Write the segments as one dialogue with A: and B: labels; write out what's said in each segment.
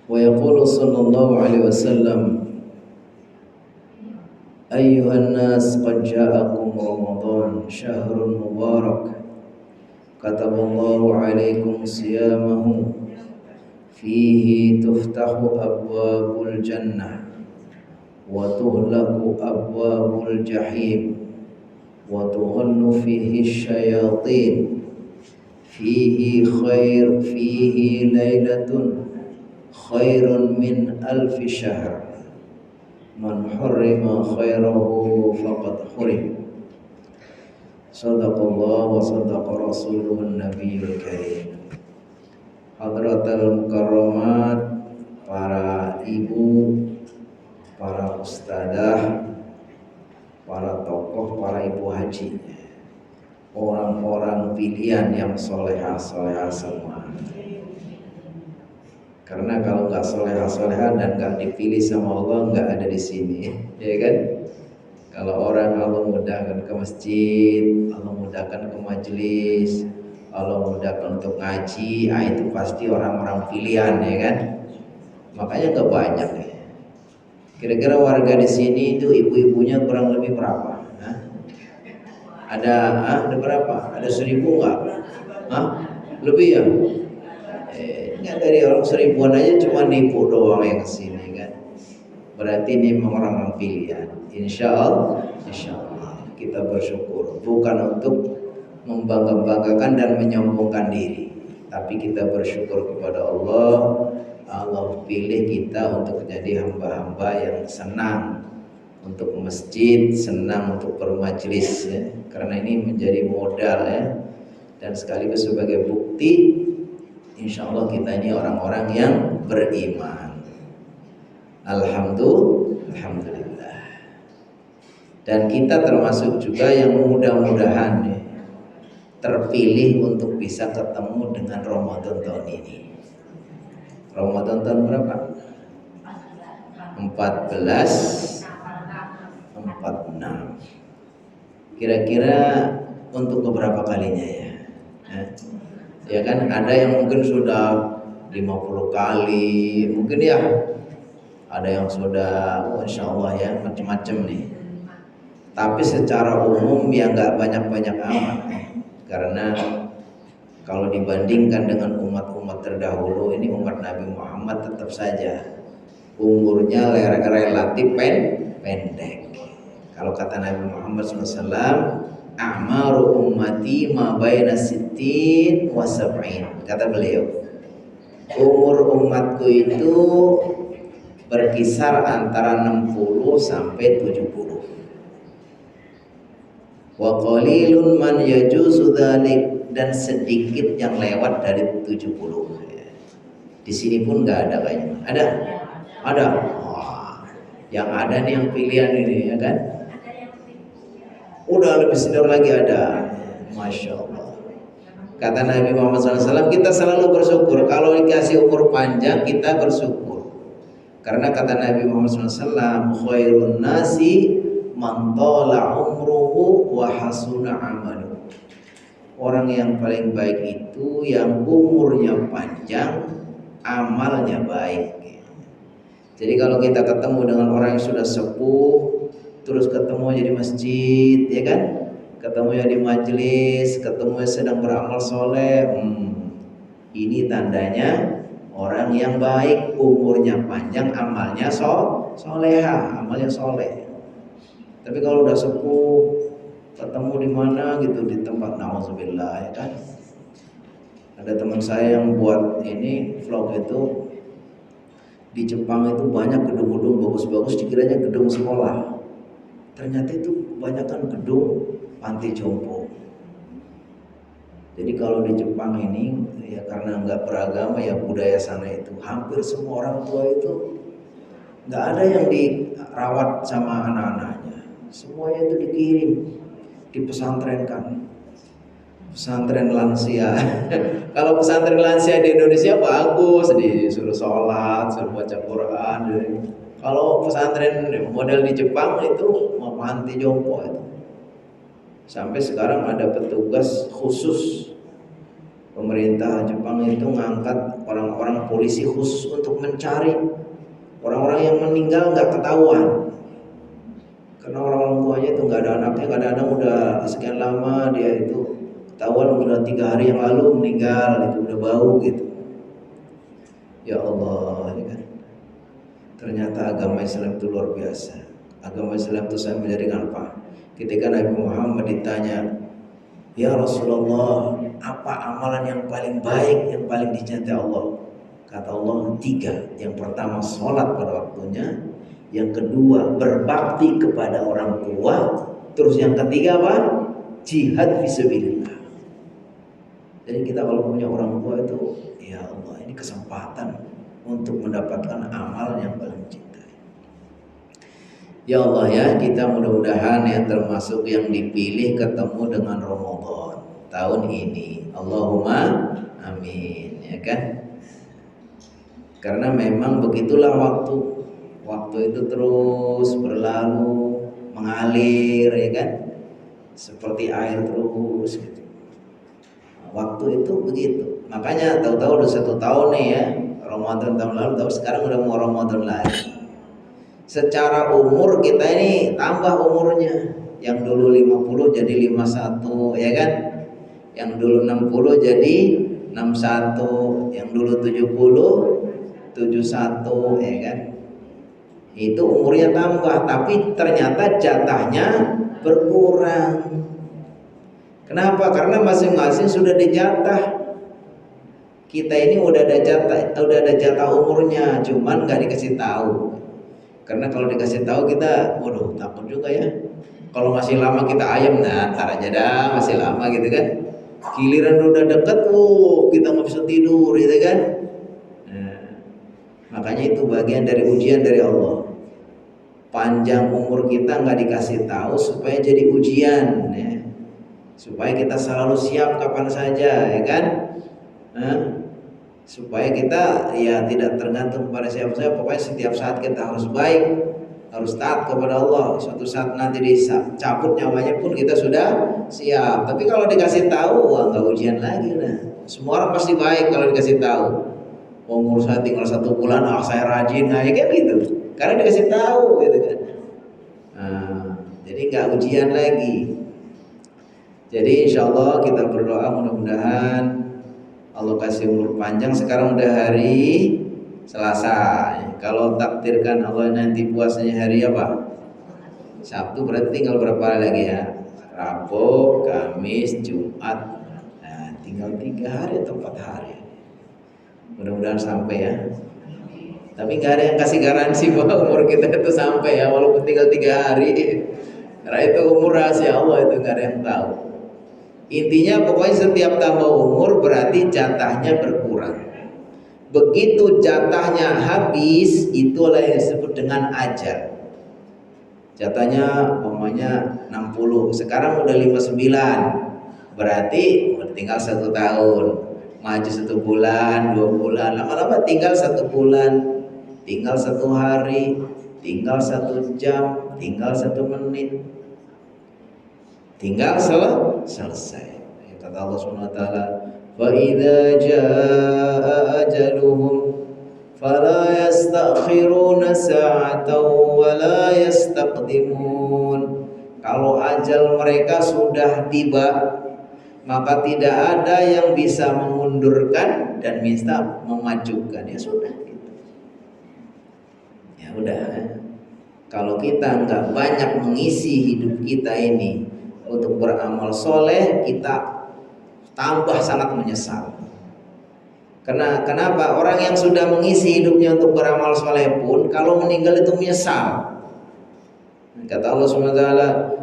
A: ويقول صلى الله عليه وسلم أيها الناس قد جاءكم رمضان شهر مبارك كتب الله عليكم صيامه فيه تفتح أبواب الجنة وتغلق أبواب الجحيم وتغل فيه الشياطين فيه ليلة خير من 1000 شهر من حرم خيره فقد حرم صدق الله وصدق رسوله النبي الكريم. Hadratul mukarramat, para ibu, para ustadzah, para tokoh, para ibu haji, orang-orang pilihan yang solehah-solehah semua. Karena kalau nggak solehah-solehah dan nggak dipilih sama Allah, nggak ada di sini, ya kan? Kalau orang Allah mudahkan ke masjid, Allah mudahkan ke majelis, Allah mudahkan untuk ngaji, itu pasti orang-orang pilihan, ya kan? Makanya nggak banyak ya. Kira-kira warga di sini itu ibu-ibunya kurang lebih berapa? Ada berapa? Ada 1000 nggak? Lebih ya? Nggak, dari orang 1000-an aja cuma nipu doang yang kesini kan. Berarti ini memang orang-orang pilihan. Insya Allah kita bersyukur, bukan untuk membangga-banggakan dan menyombongkan diri, tapi kita bersyukur kepada Allah. Allah pilih kita untuk menjadi hamba-hamba yang senang untuk masjid, senang untuk bermajlis ya. Karena ini menjadi modal ya, dan sekaligus sebagai bukti insya Allah kita ini orang-orang yang beriman. Alhamdulillah. Dan kita termasuk juga yang mudah-mudahan ya, terpilih untuk bisa ketemu dengan Ramadan tahun ini. Ramadan tahun berapa? 1446. Kira-kira untuk beberapa kalinya ya. Ya kan, ada yang mungkin sudah 50 kali, mungkin ya. Ada yang sudah, insya Allah ya, macam-macam nih. Tapi secara umum ya nggak banyak-banyak amat. Karena kalau dibandingkan dengan umat-umat terdahulu, ini umat Nabi Muhammad tetap saja umurnya relatif pendek. Kalau kata Nabi Muhammad SAW, a'maru ummati ma baina sittin wa sab'in. Kata beliau, umur umatku itu berkisar antara 60 sampai 70. Wa qalilun man yajuzu dzalik, dan sedikit yang lewat dari 70. Di sini pun nggak ada kayaknya. Ada. Wah, yang ada nih yang pilihan ini ya kan. Udah lebih senior lagi ada. Masya Allah. Kata Nabi Muhammad SAW, kita selalu bersyukur. Kalau dikasih umur panjang kita bersyukur. Karena kata Nabi Muhammad SAW, khairun nasi man tala umruhu wa hasuna amalu. Orang yang paling baik itu yang umurnya panjang, amalnya baik. Jadi kalau kita ketemu dengan orang yang sudah sepuh, terus ketemu di masjid, ya kan? Ketemu di majelis, ketemu sedang beramal soleh, ini tandanya orang yang baik, umurnya panjang, amalnya soleha, amalnya soleh. Tapi kalau udah sepuh, ketemu di mana gitu, di tempat nauzubillah ya kan. Ada teman saya yang buat ini vlog itu, di Jepang itu banyak gedung-gedung bagus-bagus, dikiranya gedung sekolah. Ternyata itu kebanyakan gedung panti jompo. Jadi kalau di Jepang ini ya karena nggak beragama ya, budaya sana itu hampir semua orang tua itu nggak ada yang dirawat sama anak-anaknya. Semuanya itu dikirim, dipesantrenkan. Pesantren lansia. Kalau pesantren lansia di Indonesia bagus, disuruh sholat, suruh baca Quran. Kalau pesantren model di Jepang itu mau panti jompo itu. Sampai sekarang ada petugas khusus Pemerintah Jepang itu ngangkat orang-orang polisi khusus untuk mencari orang-orang yang meninggal nggak ketahuan. Karena orang tuanya itu nggak ada anaknya, kadang-kadang udah sekian lama dia itu ketahuan udah 3 hari yang lalu meninggal, itu udah bau gitu. Ya Allah, ya kan? Ternyata agama Islam itu luar biasa. Agama Islam itu saya menjadikan apa? Ketika Nabi Muhammad ditanya, ya Rasulullah, apa amalan yang paling baik, yang paling dicintai Allah? Kata Allah 3. Yang pertama sholat pada waktunya, yang kedua berbakti kepada orang tua, terus yang ketiga apa? Jihad fisabilillah. Jadi kita kalau punya orang tua itu, ya Allah, ini kesempatan untuk mendapatkan amal yang paling cintai. Ya Allah ya, kita mudah-mudahan yang termasuk yang dipilih ketemu dengan Ramadan tahun ini. Allahumma amin, ya kan? Karena memang begitulah waktu. Waktu itu terus berlalu, mengalir, ya kan? Seperti air terus gitu. Waktu itu begitu. Makanya tahu-tahu udah 1 tahun nih ya, Ramadan tahun lalu, tahu sekarang udah mau Ramadan lagi. Secara umur kita ini tambah umurnya. Yang dulu 50 jadi 51, ya kan? Yang dulu 60 jadi 61, yang dulu 70 71, ya kan? Itu umurnya tambah, tapi ternyata jatahnya berkurang. Kenapa? Karena masing-masing sudah dijatah. Kita ini udah ada jatah umurnya, cuman nggak dikasih tahu. Karena kalau dikasih tahu kita, waduh, takut juga ya. Kalau masih lama kita ayam, nah ntar aja dah, masih lama gitu kan. Giliran udah deket, kita nggak bisa tidur, gitu kan. Nah, makanya itu bagian dari ujian dari Allah. Panjang umur kita nggak dikasih tahu supaya jadi ujian, ya. Supaya kita selalu siap kapan saja, ya kan. Supaya kita ya tidak tergantung pada siapa-siapa. Pokoknya setiap saat kita harus baik, harus taat kepada Allah. Suatu saat nanti dicabut nyawanya pun kita sudah siap. Tapi kalau dikasih tahu, wah nggak ujian lagi nah. Semua orang pasti baik kalau dikasih tahu. Umur saya tinggal 1 bulan, saya rajin, nah ya kan gitu. Karena dikasih tahu gitu kan. Nah, jadi nggak ujian lagi. Jadi insya Allah kita berdoa mudah-mudahan Allah kasih umur panjang. Sekarang udah hari Selasa. Kalau takdirkan Allah nanti puasanya hari apa? Sabtu, berarti tinggal berapa hari lagi ya? Rabu, Kamis, Jumat. Nah, tinggal 3 hari atau 4 hari. Mudah-mudahan sampai ya. Tapi nggak ada yang kasih garansi bahwa umur kita itu sampai ya, walaupun tinggal 3 hari. Karena itu umur rahasia Allah, itu nggak ada yang tahu. Intinya pokoknya setiap tambah umur berarti jatahnya berkurang. Begitu jatahnya habis, itulah yang disebut dengan ajal. Jatahnya umpamanya 60, sekarang udah 59, berarti tinggal 1 tahun. Maju 1 bulan, 2 bulan, lama-lama tinggal 1 bulan, tinggal 1 hari, tinggal 1 jam, tinggal 1 menit, tinggal selesai. Kata Allah SWT, fa idza jaa ajaluhum fala yastakhiruna sa'atan wa la yastaqdimun. Kalau ajal mereka sudah tiba, maka tidak ada yang bisa mengundurkan dan bisa memajukan. Ya sudah gitu. Ya udah. Kalau kita nggak banyak mengisi hidup kita ini untuk beramal soleh, kita tambah sangat menyesal. Kenapa? Orang yang sudah mengisi hidupnya untuk beramal soleh pun kalau meninggal itu menyesal. Kata Allah SWT,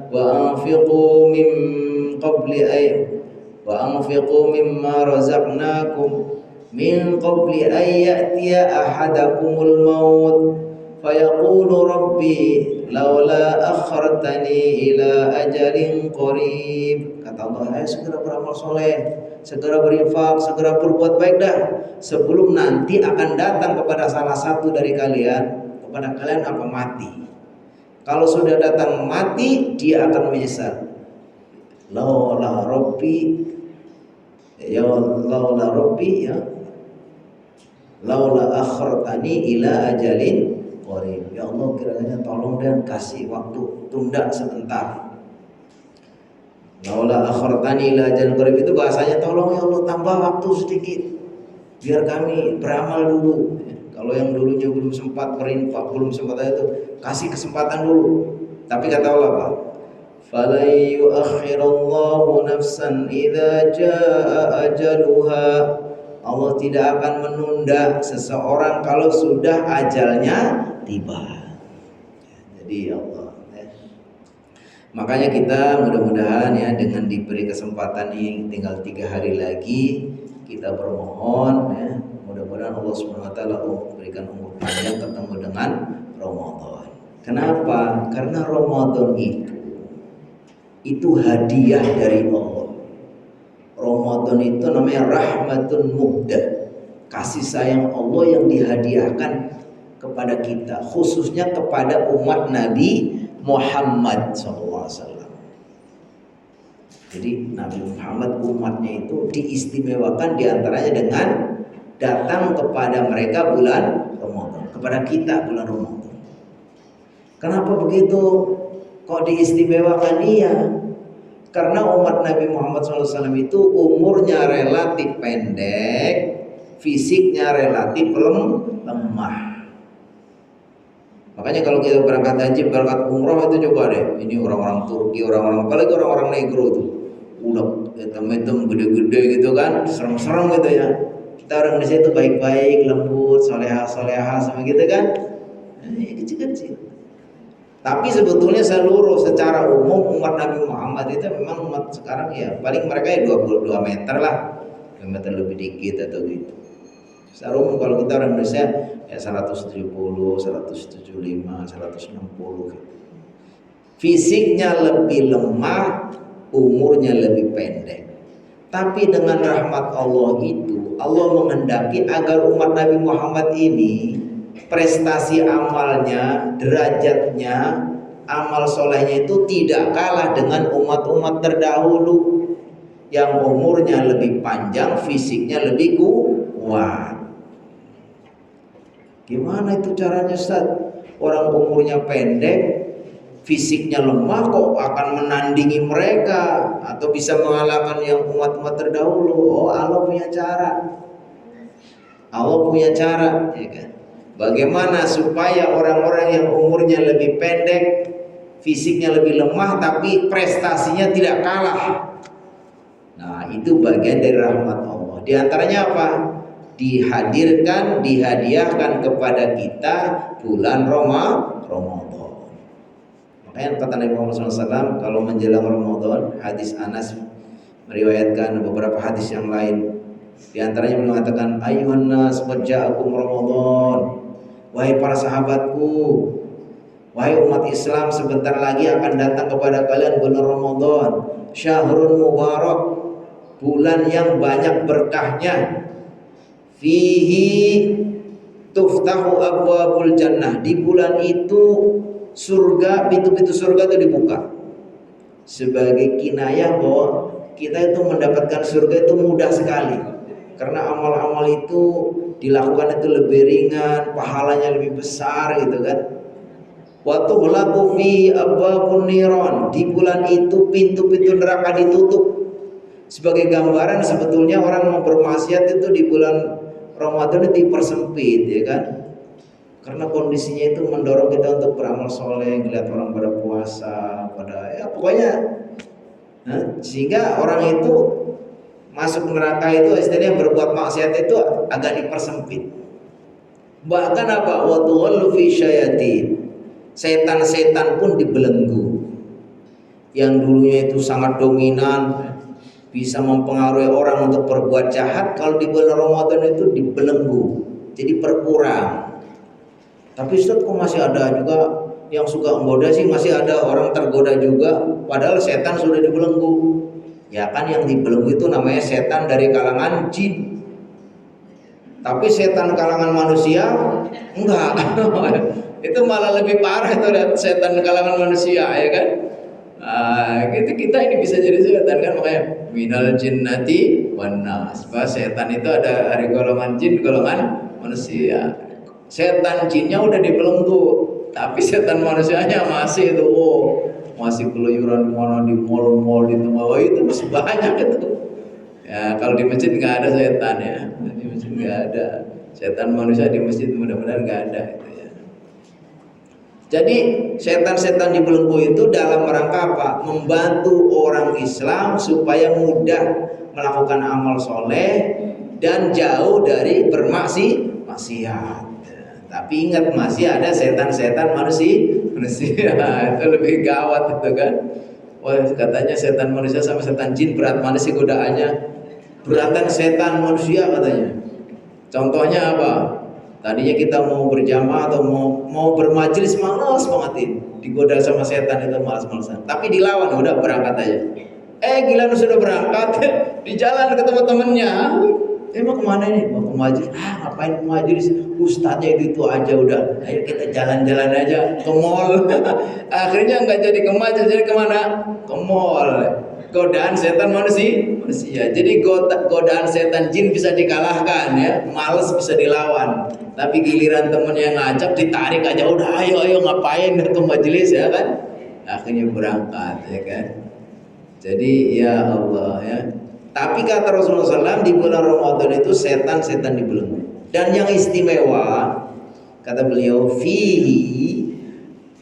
A: wa anfiqu min qabli wa anfiqu mimma razaqnakum min qabli an ya'tiya ahadakumul maut fayaqulu rabbi laula akhartani ila ajalin qarib. Kata Allah, segera beramal soleh, segera berinfak, segera berbuat baik dah, sebelum nanti akan datang kepada salah satu dari kalian, kepada kalian apa? Mati. Kalau sudah datang mati, dia akan menyesal. Laula rabbi ya laula rabbi ya laula akhartani ila ajalin qarib. Ya Allah, kiranya tolong dan kasih waktu, tunda sebentar. Laula akhartani ila ajalin qarib itu bahasanya tolong ya Allah tambah waktu sedikit biar kami beramal dulu. Kalau yang dulunya belum sempat berinfak, belum sempat itu, kasih kesempatan dulu. Tapi kata Allah apa? Fala yuakhirallahu nafsan idza jaa ajaluha. Allah tidak akan menunda seseorang kalau sudah ajalnya tiba. Jadi Allah makanya kita mudah-mudahan ya dengan diberi kesempatan ini tinggal 3 hari lagi, kita bermohon ya, mudah-mudahan Allah Subhanahu wa taala memberikan umur panjang ketemu dengan Ramadan. Kenapa? Karena Ramadan itu hadiah dari Allah. Ramadan itu namanya rahmatun muhdah, kasih sayang Allah yang dihadiahkan kepada kita, khususnya kepada umat Nabi Muhammad SAW. Jadi Nabi Muhammad umatnya itu diistimewakan diantaranya dengan datang kepada mereka bulan Ramadan, kepada kita bulan Ramadan. Kenapa begitu? Kok diistimewakan dia? Karena umat Nabi Muhammad SAW itu umurnya relatif pendek, fisiknya relatif lemah. Makanya kalau kita berangkat haji, berangkat umroh itu coba deh, ini orang-orang Turki, orang-orang apalagi orang-orang negro tuh, udah hitam-hitam gede-gede gitu kan, serem-serem gitu ya. Kita orang Indonesia itu baik-baik, lembut, soleha-soleha sama gitu kan, ini kecil-kecil. Tapi sebetulnya secara umum umat Nabi Muhammad itu memang umat sekarang ya paling mereka ya 22 meter lah, 2 meter lebih dikit atau gitu. Secara umum kalau kita orang Indonesia ya 170, 175, 160 gitu. Fisiknya lebih lemah, umurnya lebih pendek. Tapi dengan rahmat Allah itu, Allah menghendaki agar umat Nabi Muhammad ini prestasi amalnya, derajatnya, amal solehnya itu tidak kalah dengan umat-umat terdahulu yang umurnya lebih panjang, fisiknya lebih kuat. Gimana itu caranya Ustaz? Orang umurnya pendek, fisiknya lemah kok akan menandingi mereka atau bisa mengalahkan yang umat-umat terdahulu? Oh, Allah punya cara. Allah punya cara, ya kan? Bagaimana supaya orang-orang yang umurnya lebih pendek, fisiknya lebih lemah, tapi prestasinya tidak kalah? Nah, itu bagian dari rahmat Allah. Di antaranya apa? Dihadiahkan kepada kita bulan Ramadan. Makanya kata Nabi Muhammad SAW, kalau menjelang Ramadan, hadis Anas meriwayatkan beberapa hadis yang lain. Di antaranya mengatakan, Ayyuhan nas qad ja'akum Ramadan. Wahai para sahabatku, wahai umat Islam, sebentar lagi akan datang kepada kalian bulan Ramadan. Syahrun mubarak, bulan yang banyak berkahnya. Fihi tuftahu abwabul jannah. Di bulan itu surga, pintu-pintu surga itu dibuka. Sebagai kinayah bahwa kita itu mendapatkan surga itu mudah sekali. Karena amal-amal itu dilakukan itu lebih ringan, pahalanya lebih besar gitu kan. Wa tughlaqu fi abwabun niran. Di bulan itu pintu-pintu neraka ditutup. Sebagai gambaran sebetulnya orang mau bermaksiat itu di bulan Ramadan itu dipersempit ya kan. Karena kondisinya itu mendorong kita untuk beramal soleh, ngeliat orang pada puasa, pada ya pokoknya sehingga orang itu masuk neraka itu istilahnya berbuat maksiat itu agak dipersempit. Bahkan apa? Wa tughallu fi syayatin. Setan-setan pun dibelenggu. Yang dulunya itu sangat dominan, bisa mempengaruhi orang untuk berbuat jahat, kalau di bulan Ramadan itu dibelenggu, jadi berkurang. Tapi Ustaz kok masih ada juga yang suka menggoda sih, masih ada orang tergoda juga, padahal setan sudah dibelenggu. Ya kan yang dibelenggu itu namanya setan dari kalangan jin. Tapi setan kalangan manusia enggak. Itu malah lebih parah itu setan kalangan manusia ya kan. Kita ini bisa jadi setan kan, makanya minal jinnati wan nas. Bahwa setan itu ada golongan jin, golongan manusia. Setan jinnya udah dibelenggu, tapi setan manusianya masih itu, masih keluyuran mana di mall-mall di tempat itu masih banyak itu. Ya kalau di masjid nggak ada setan ya, di masjid nggak ada setan manusia di masjid, mudah-mudahan nggak ada itu ya. Jadi setan-setan di belenggu itu dalam rangka apa? Membantu orang Islam supaya mudah melakukan amal soleh dan jauh dari bermaksiat. Tapi ingat masih ada setan-setan manusia itu lebih gawat itu kan. Wah katanya setan manusia sama setan jin berat mana sih godaannya? Beratan setan manusia katanya. Contohnya apa? Tadinya kita mau berjamaah atau mau bermajelis malas bangetin, digoda sama setan itu malas-malasan. Tapi dilawan udah berangkat aja. Gila lu sudah berangkat di jalan ketemu temennya. Mau kemana nih? Mau ke majelis. Ngapain ke majelis? Ustadznya itu aja udah. Ayo kita jalan-jalan aja ke mall. Akhirnya nggak jadi ke majelis, jadi kemana? Ke mall. Godaan setan manusia. Jadi godaan setan jin bisa dikalahkan ya, males bisa dilawan. Tapi giliran temennya ngajak ditarik aja udah ayo ngapain ke majelis ya kan? Akhirnya berangkat ya kan. Jadi ya Allah ya. Tapi kata Rasulullah SAW di bulan Ramadan itu setan-setan dibelenggu. Dan yang istimewa kata beliau fihi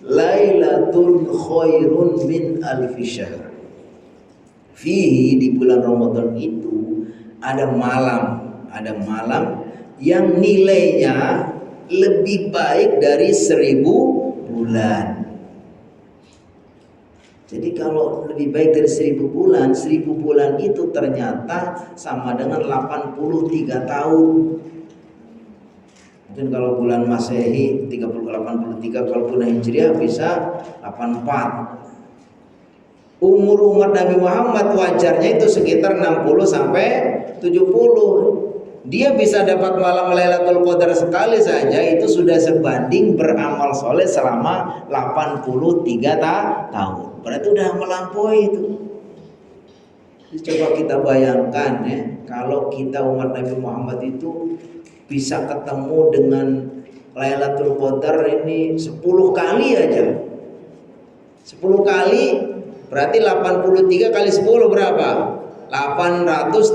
A: lailatun khairun min alfi syahr. Fihi di bulan Ramadan itu ada malam yang nilainya lebih baik dari 1000 bulan. Jadi kalau lebih baik dari 1000 bulan, 1000 bulan itu ternyata sama dengan 83 tahun. Mungkin kalau bulan Masehi 83, kalau bulan Hijriah bisa 84. Umur umat Nabi Muhammad wajarnya itu sekitar 60 sampai 70. Dia bisa dapat malam Lailatul Qadar sekali saja itu sudah sebanding beramal soleh selama 83 tahun. Berarti udah melampaui itu. Coba kita bayangkan ya, kalau kita umat Nabi Muhammad itu bisa ketemu dengan Lailatul Qadar ini 10 kali aja. 10 kali berarti 83 kali 10 berapa? 830.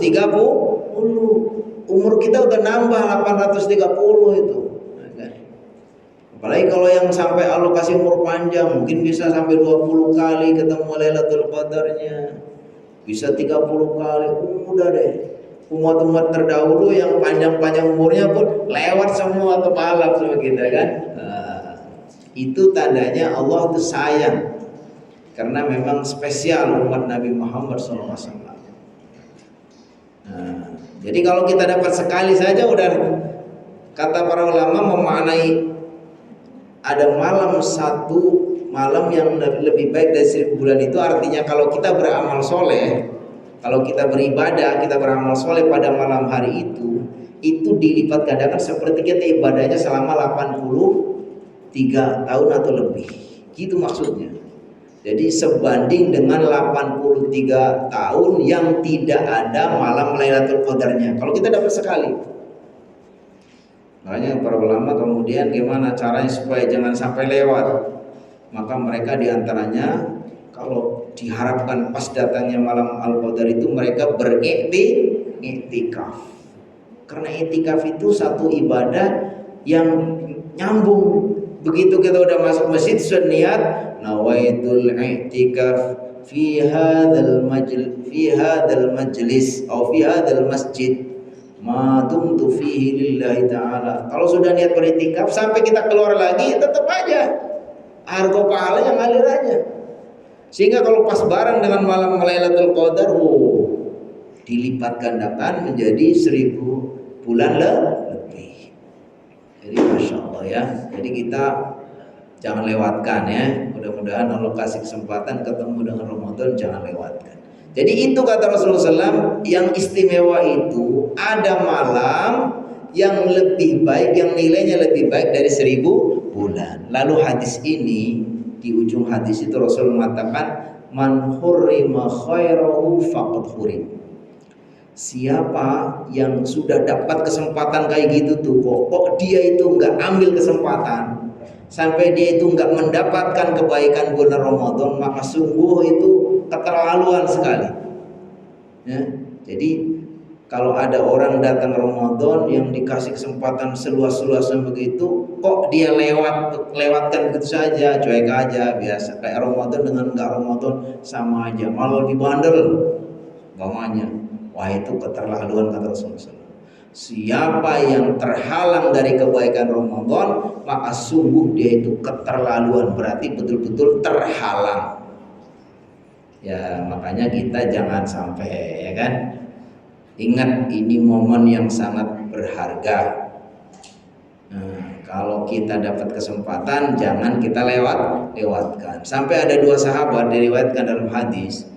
A: Umur kita udah nambah 830 itu. Apalagi kalau yang sampai Allah kasih umur panjang, mungkin bisa sampai 20 kali ketemu Lailatul Qadarnya. Bisa 30 kali. Udah deh. Umat-umat terdahulu yang panjang-panjang umurnya pun lewat semua ke balap sama kita kan. Itu tandanya Allah itu sayang. Karena memang spesial umat Nabi Muhammad SAW. Jadi kalau kita dapat sekali saja udah, kata para ulama memaknai ada satu malam yang lebih baik dari 1000 bulan itu artinya kalau kita beramal soleh, kalau kita beribadah, kita beramal soleh pada malam hari itu dilipat gandakan seperti kita ibadahnya selama 83 tahun atau lebih. Gitu maksudnya. Jadi sebanding dengan 83 tahun yang tidak ada malam Lailatul Qadarnya. Kalau kita dapat sekali. Makanya para ulama kemudian gimana caranya supaya jangan sampai lewat. Maka mereka diantaranya kalau diharapkan pas datangnya malam Al-Qadar itu mereka beriktikaf. Karena iktikaf itu satu ibadah yang nyambung. Begitu kita udah masuk masjid sudah niat nawaitul i'tikaf fi hadzal majlis atau fi hadzal masjid ma dumtu fihi lillahi ta'ala. Kalau sudah niat beriktikaf sampai kita keluar lagi tetap aja harga pahala yang ngalir aja. Sehingga kalau pas bareng dengan malam Lailatul Qadar dilipat gandakan menjadi 1000 bulan lebih. Jadi Masya Allah ya. Jadi kita jangan lewatkan ya. Mudah-mudahan Allah kasih kesempatan ketemu dengan Ramadan, jangan lewatkan. Jadi itu kata Rasulullah SAW, yang istimewa itu ada malam yang lebih baik, yang nilainya lebih baik dari 1000 bulan. Lalu hadis ini, di ujung hadis itu Rasul mengatakan, man hurrima khairahu faqad hurim. Siapa yang sudah dapat kesempatan kayak gitu tuh, kok dia itu nggak ambil kesempatan, sampai dia itu nggak mendapatkan kebaikan bulan Ramadan, maka sungguh itu keterlaluan sekali. Ya, jadi kalau ada orang datang Ramadan yang dikasih kesempatan seluas-luasnya begitu, kok dia lewatkan begitu saja, cuek aja, biasa kayak Ramadan dengan nggak Ramadan sama aja, malah lebih bandel bawahnya. Wah, itu keterlaluan kata Rasulullah. Siapa yang terhalang dari kebaikan Ramadan, maka sungguh dia itu keterlaluan, berarti betul-betul terhalang. Ya, makanya kita jangan sampai, ya kan? Ingat, ini momen yang sangat berharga. Nah, kalau kita dapat kesempatan, jangan kita lewatkan. Sampai ada dua sahabat diriwayatkan dalam hadis.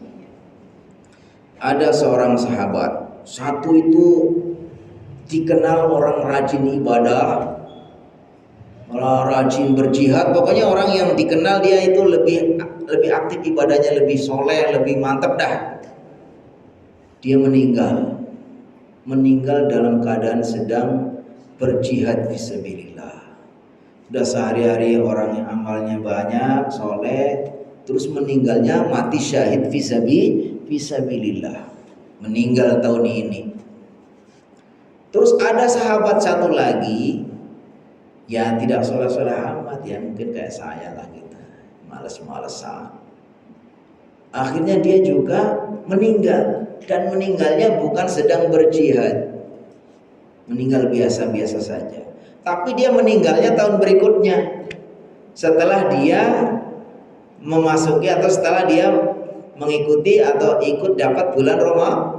A: Ada seorang sahabat, satu itu dikenal orang rajin ibadah, rajin berjihad, pokoknya orang yang dikenal dia itu lebih aktif ibadahnya, lebih soleh, lebih mantap dah. Dia meninggal dalam keadaan sedang berjihad fisabilillah. Sudah sehari-hari orang yang amalnya banyak, soleh, terus meninggalnya mati syahid fisabilillah, meninggal tahun ini. Terus ada sahabat satu lagi, ya tidak soleh-soleh amat, ya mungkin kayak saya lah gitu, males-malesan. Akhirnya dia juga meninggal, dan meninggalnya bukan sedang berjihad, meninggal biasa-biasa saja. Tapi dia meninggalnya tahun berikutnya, setelah dia memasuki atau setelah dia mengikuti atau ikut dapat bulan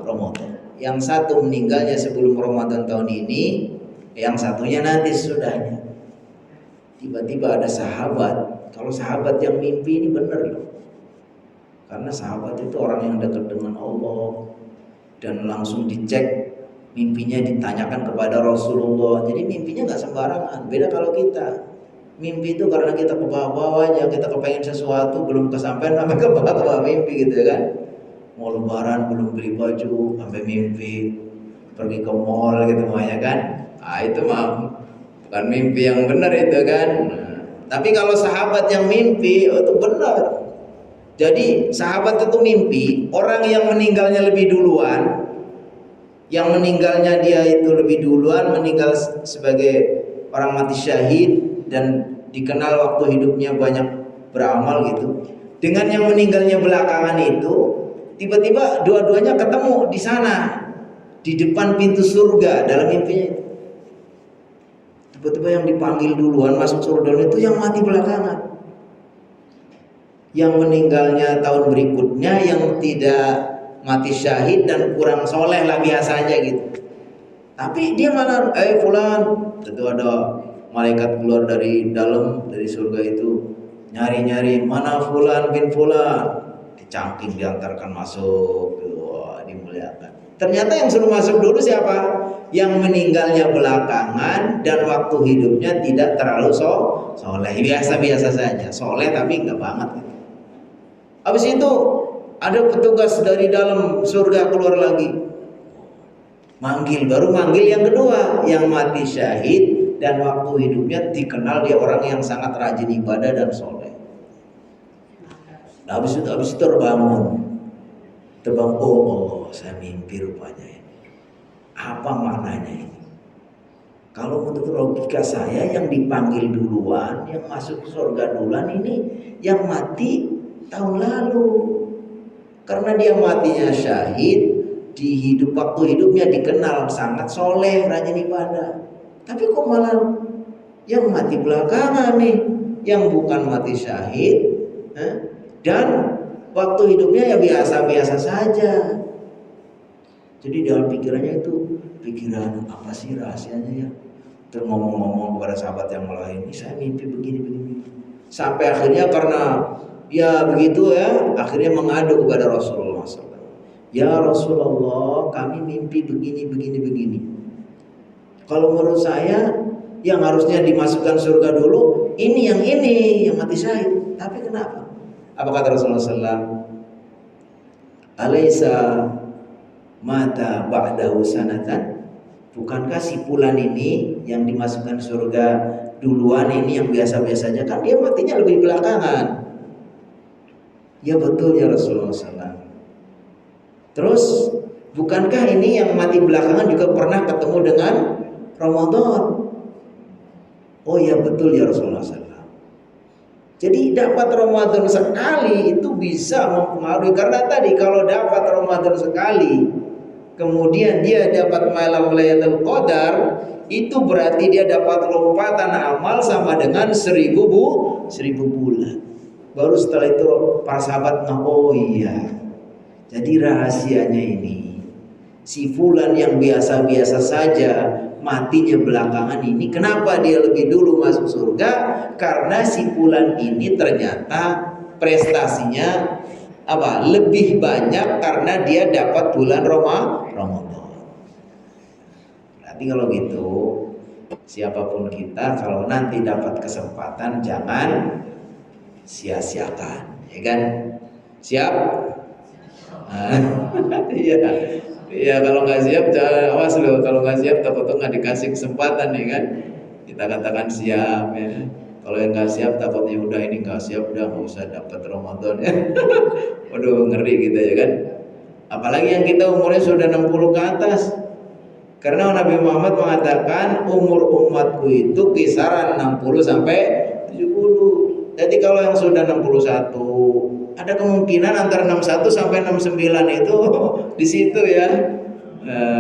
A: Ramadan. Yang satu meninggalnya sebelum Ramadan tahun ini, yang satunya nanti sesudahnya. Tiba-tiba ada sahabat. Kalau sahabat yang mimpi ini benar loh. Karena sahabat itu orang yang dekat dengan Allah, dan langsung dicek mimpinya, ditanyakan kepada Rasulullah. Jadi mimpinya nggak sembarangan. Beda kalau kita. Mimpi itu karena kita ke bawah aja, kita kepengen sesuatu belum kesampaian sampai ke bawah mimpi gitu kan. Mau lebaran belum beli baju sampai mimpi, pergi ke mall gitu ya kan. Itu mah bukan mimpi yang benar itu kan. Tapi kalau sahabat yang mimpi itu benar. Jadi sahabat itu mimpi orang yang meninggalnya lebih duluan, yang meninggalnya dia itu lebih duluan, meninggal sebagai orang mati syahid dan dikenal waktu hidupnya banyak beramal gitu, dengan yang meninggalnya belakangan itu, tiba-tiba dua-duanya ketemu di sana, di depan pintu surga dalam mimpinya itu. Tiba-tiba yang dipanggil duluan masuk surga itu yang mati belakangan, yang meninggalnya tahun berikutnya, yang tidak mati syahid dan kurang soleh lah biasa aja gitu. Tapi dia malah, fulan, tentu ada malaikat keluar dari dalam, dari surga itu, nyari-nyari mana fulan bin fulan, dicangking, diantarkan masuk, wah, dimuliakan. Ternyata yang suruh masuk dulu siapa? Yang meninggalnya belakangan dan waktu hidupnya tidak terlalu soleh, biasa-biasa saja, soleh tapi enggak banget. Habis itu ada petugas dari dalam surga keluar lagi, baru manggil yang kedua, yang mati syahid dan waktu hidupnya dikenal dia orang yang sangat rajin ibadah dan soleh. Nah, habis itu terbangun, oh saya mimpi rupanya ini. Apa maknanya ini? Kalau menurut logika saya, yang dipanggil duluan, yang masuk surga duluan ini yang mati tahun lalu. Karena dia matinya syahid, waktu hidupnya dikenal sangat soleh, rajin ibadah. Tapi kok malah yang mati belakangan nih, yang bukan mati syahid, dan waktu hidupnya ya biasa-biasa saja. Jadi dalam pikirannya itu, pikiran apa sih rahasianya ya? Terus ngomong-ngomong kepada sahabat yang lain, ini saya mimpi begini. Sampai akhirnya karena ya begitu ya, akhirnya mengadu kepada Rasulullah SAW. Ya Rasulullah, kami mimpi begini. Kalau menurut saya, yang harusnya dimasukkan surga dulu, ini yang mati syahid. Tapi kenapa? Apa kata Rasulullah SAW? Alaysa mata ba'dahu sanatan, bukankah si fulan ini yang dimasukkan surga duluan ini yang biasa-biasa saja, kan dia matinya lebih belakangan. Ya betul ya Rasulullah SAW. Terus bukankah ini yang mati belakangan juga pernah ketemu dengan Ramadan? Oh ya betul ya Rasulullah SAW. Jadi dapat Ramadan sekali itu bisa mempengaruhi, karena tadi kalau dapat Ramadan sekali kemudian dia dapat malam Lailatul Qadar, itu berarti dia dapat lompatan amal sama dengan 1000 bulan. Baru setelah itu para sahabat, oh iya, jadi rahasianya ini si fulan yang biasa-biasa saja matinya belakangan ini, kenapa dia lebih dulu masuk surga? Karena si fulan ini ternyata prestasinya lebih banyak karena dia dapat bulan Ramadan. Berarti kalau gitu siapapun kita, kalau nanti dapat kesempatan jangan sia-siakan, ya kan? Siap? Iya, iya, kalau nggak siap jangan, awas loh, kalau nggak siap takut nggak dikasih kesempatan, ya kan? Kita katakan siap, ya. Kalau yang nggak siap takutnya udah ini nggak siap, udah nggak usah dapat Ramadan, ya. Waduh, ngeri gitu, ya kan? Apalagi yang kita umurnya sudah 60 ke atas. Karena Nabi Muhammad mengatakan umur umatku itu kisaran 60 sampai 70. Jadi kalau yang sudah 61, ada kemungkinan antara 61 sampai 69 itu di situ, ya.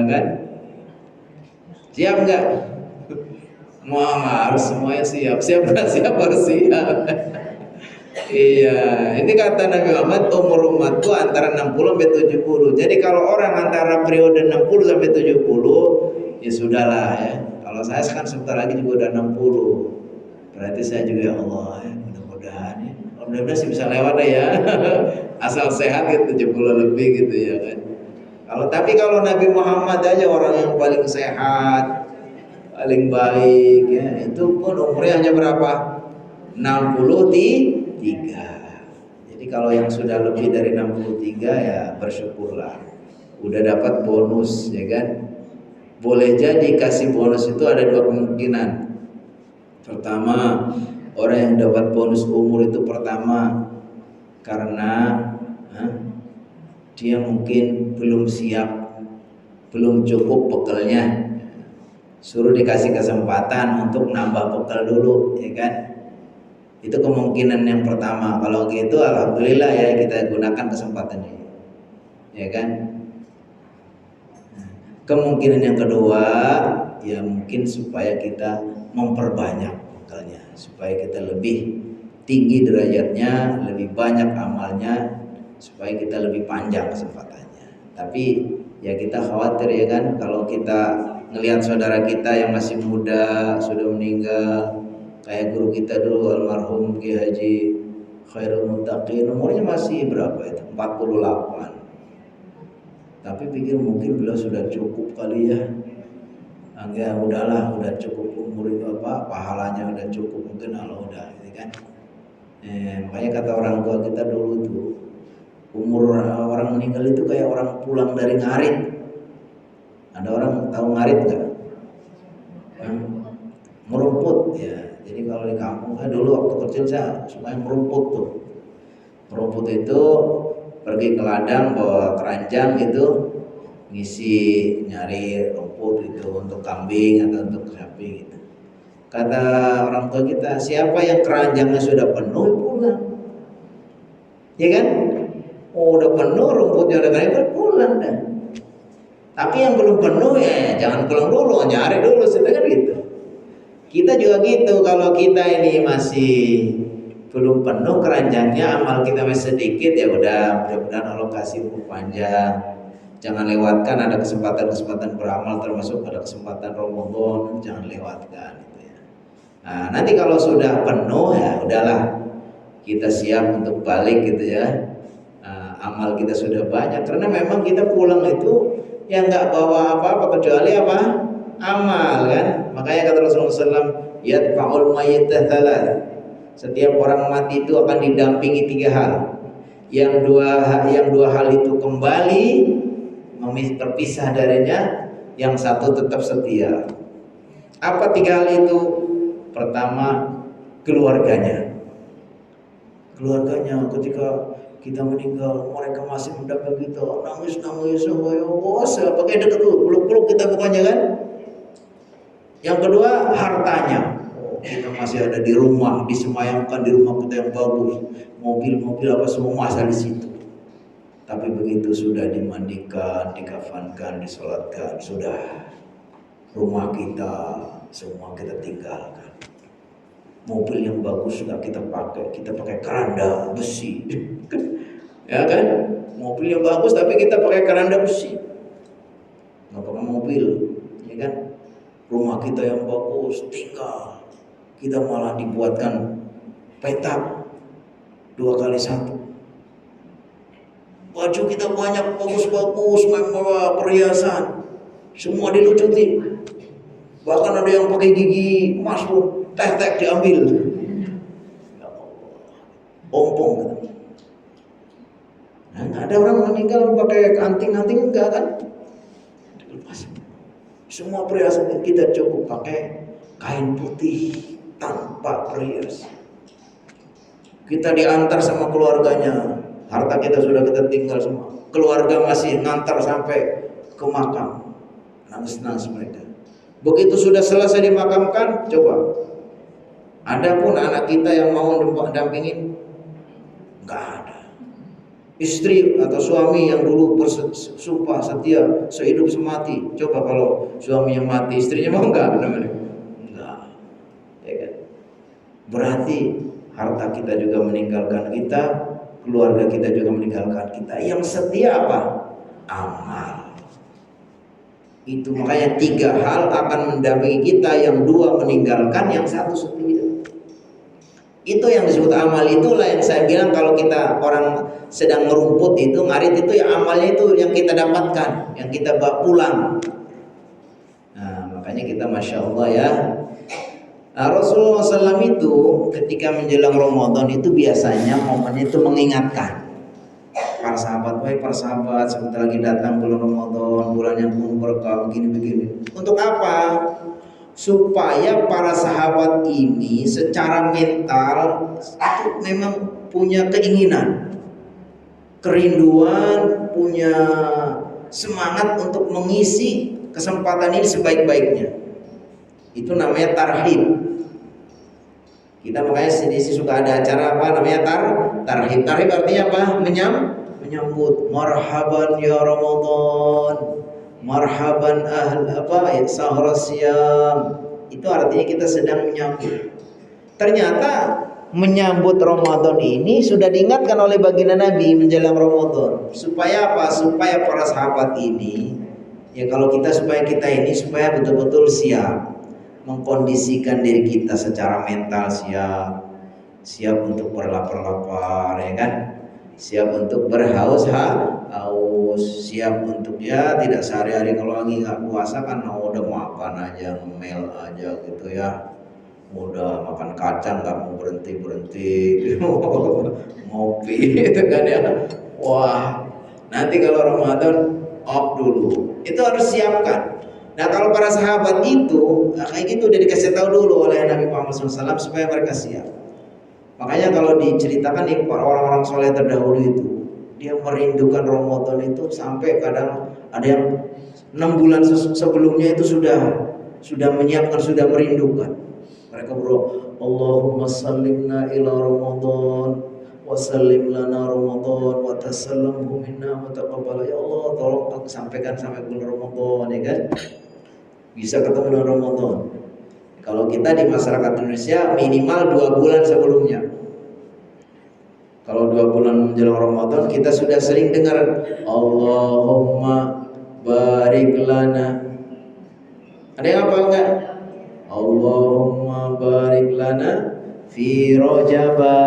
A: Kan? Siap enggak? Harus semuanya siap. Siap enggak siap harus siap. Iya, ini kata Nabi Muhammad, umur umatku antara 60 sampai 70. Jadi kalau orang antara periode 60 sampai 70, ya sudahlah, ya. Kalau saya kan sebentar lagi juga udah 60. Berarti saya juga, ya Allah, ya, mudah-mudahan ya. Mudah-mudahan sih bisa lewat deh, ya. Asal sehat gitu, 70 lebih gitu, ya kan. Tapi kalau Nabi Muhammad aja orang yang paling sehat, paling baik, ya, itu pun umurnya hanya berapa? 63. Jadi kalau yang sudah lebih dari 63 ya bersyukurlah, udah dapat bonus, ya kan. Boleh jadi kasih bonus itu ada dua kemungkinan. Pertama, orang yang dapat bonus umur itu pertama karena dia mungkin belum siap, belum cukup bekalnya, suruh dikasih kesempatan untuk nambah bekal dulu, ya kan. Itu kemungkinan yang pertama. Kalau gitu alhamdulillah, ya, kita gunakan kesempatan ini, ya kan. Kemungkinan yang kedua, ya mungkin supaya kita memperbanyak bekalnya, supaya kita lebih tinggi derajatnya, lebih banyak amalnya, supaya kita lebih panjang kesempatannya. Tapi ya kita khawatir, ya kan, kalau kita ngelihat saudara kita yang masih muda sudah meninggal, kayak guru kita dulu almarhum Ki Haji Khairul Muttaqin, umurnya masih berapa itu? 48. Tapi pikir mungkin beliau sudah cukup kali, ya. Ya udahlah, udah cukup umur itu pahalanya udah cukup, mungkin Allah udah, gitu kan. Makanya kata orang tua kita dulu tuh, umur orang meninggal itu kayak orang pulang dari ngarit. Ada orang tahu ngarit nggak? Merumput, ya. Jadi kalau di kampung, dulu waktu kecil saya suka merumput tuh. Merumput itu pergi ke ladang bawa keranjang gitu, ngisi nyari rumput itu untuk kambing atau untuk sapi gitu. Kata orang tua kita, siapa yang keranjangnya sudah penuh pulang, ya kan? Oh, udah penuh rumputnya, udah kering, pulang dah. Tapi yang belum penuh, ya jangan pulang dulu, nyari dulu, sedangkan gitu. Kita juga gitu, kalau kita ini masih belum penuh keranjangnya, amal kita masih sedikit, ya udah, mudah-mudahan Allah kasih umur panjang. Jangan lewatkan ada kesempatan-kesempatan beramal, termasuk ada kesempatan Ramadan, jangan lewatkan, gitu ya. Nah, nanti kalau sudah penuh, ya udahlah, kita siap untuk balik, gitu ya. Amal kita sudah banyak, karena memang kita pulang itu yang nggak bawa apa-apa kecuali apa? Amal, kan. Makanya kata Rasulullah SAW, yadfa'ul mayyita thalath. Setiap orang mati itu akan didampingi 3 hal. Yang dua hal itu kembali berpisah darinya, yang satu tetap setia. Apa 3 hal itu? Pertama, keluarganya. Keluarganya ketika kita meninggal, mereka masih mendampingi kita, nangis, pakai deket tuh, peluk-peluk kita bukannya kan? Yang kedua, hartanya. Kita masih ada di rumah, disemayamkan di rumah kita yang bagus, mobil-mobil apa semua masih di situ. Tapi begitu sudah dimandikan, dikafankan, disolatkan, sudah rumah kita semua kita tinggalkan. Mobil yang bagus sudah kita pakai keranda besi. Ya kan? Mobil yang bagus tapi kita pakai keranda besi. Nggak pakai mobil, ya kan? Rumah kita yang bagus tinggal, kita malah dibuatkan petak 2x1. Baju kita banyak bagus-bagus, mewah, perhiasan, semua dilucuti. Bahkan ada yang pakai gigi emas pun, tek diambil. Ompong gitu. Nah, nggak ada orang meninggal pakai anting-anting, enggak kan? Dilepas. Semua perhiasan kita cukup pakai kain putih tanpa perhiasan. Kita diantar sama keluarganya, harta kita sudah kita tinggal semua. Keluarga masih ngantar sampai ke makam, nangis-nangis mereka. Begitu sudah selesai dimakamkan, coba. Ada pun anak kita yang mau dampingin? Nggak ada. Istri atau suami yang dulu bersumpah setia sehidup semati, coba kalau suaminya mati, istrinya mau nggak? Enggak, ya kan? Berarti harta kita juga meninggalkan kita, keluarga kita juga meninggalkan kita. Yang setia apa? Amal. Itu makanya 3 hal akan mendampingi kita, yang 2 meninggalkan, yang 1 setia. Itu yang disebut amal. Itulah yang saya bilang kalau kita orang sedang ngerumput itu, ngarit itu ya amalnya itu yang kita dapatkan, yang kita bawa pulang. Nah makanya kita Masya Allah ya. Nah, Rasulullah SAW itu ketika menjelang Ramadan itu biasanya momennya itu mengingatkan para sahabat, wahai para sahabat, sebentar lagi datang bulan Ramadan, bulan yang penuh berkah, begini-begini. Untuk apa? Supaya para sahabat ini secara mental itu memang punya keinginan, kerinduan, punya semangat untuk mengisi kesempatan ini sebaik-baiknya. Itu namanya tarhib. Kita makanya di sini suka ada acara apa namanya tarhib. Tarhib artinya apa? Menyambut. Marhaban ya Ramadan, marhaban sahur siam. Itu artinya kita sedang menyambut. Ternyata menyambut Ramadan ini sudah diingatkan oleh baginda Nabi menjelang Ramadan. Supaya apa? Supaya para sahabat ini, ya kalau supaya kita ini supaya betul-betul siap, mengkondisikan diri kita secara mental siap untuk berlapar-lapar, ya kan? Siap untuk berhaus, siap untuk ya tidak sehari-hari kalau lagi nggak puasa kan udah makan aja, ngemil aja gitu ya, udah makan kacang nggak mau berhenti ngopi gitu kan ya. Wah nanti kalau Ramadan off dulu, itu harus siapkan. Nah kalau para sahabat itu kayak gitu udah dikasih tahu dulu oleh Nabi Muhammad SAW supaya mereka siap. Makanya kalau diceritakan nih orang-orang soleh terdahulu itu, dia merindukan Ramadan itu sampai kadang ada yang 6 bulan sebelumnya itu sudah menyiapkan, sudah merindukan. Mereka berdoa, Allahumma sallimna ila Ramadan wa sallim lana Ramadan wa tasallamhu minna wa taqabbala. Ya Allah tolong sampaikan sampai bulan Ramadan, ya kan? Bisa ketemu dengan Ramadan. Kalau kita di masyarakat Indonesia minimal 2 bulan sebelumnya. Kalau 2 bulan menjelang Ramadan kita sudah sering dengar Allahumma barik lana. Ada yang apa enggak? Allahumma barik lana fi Rajaba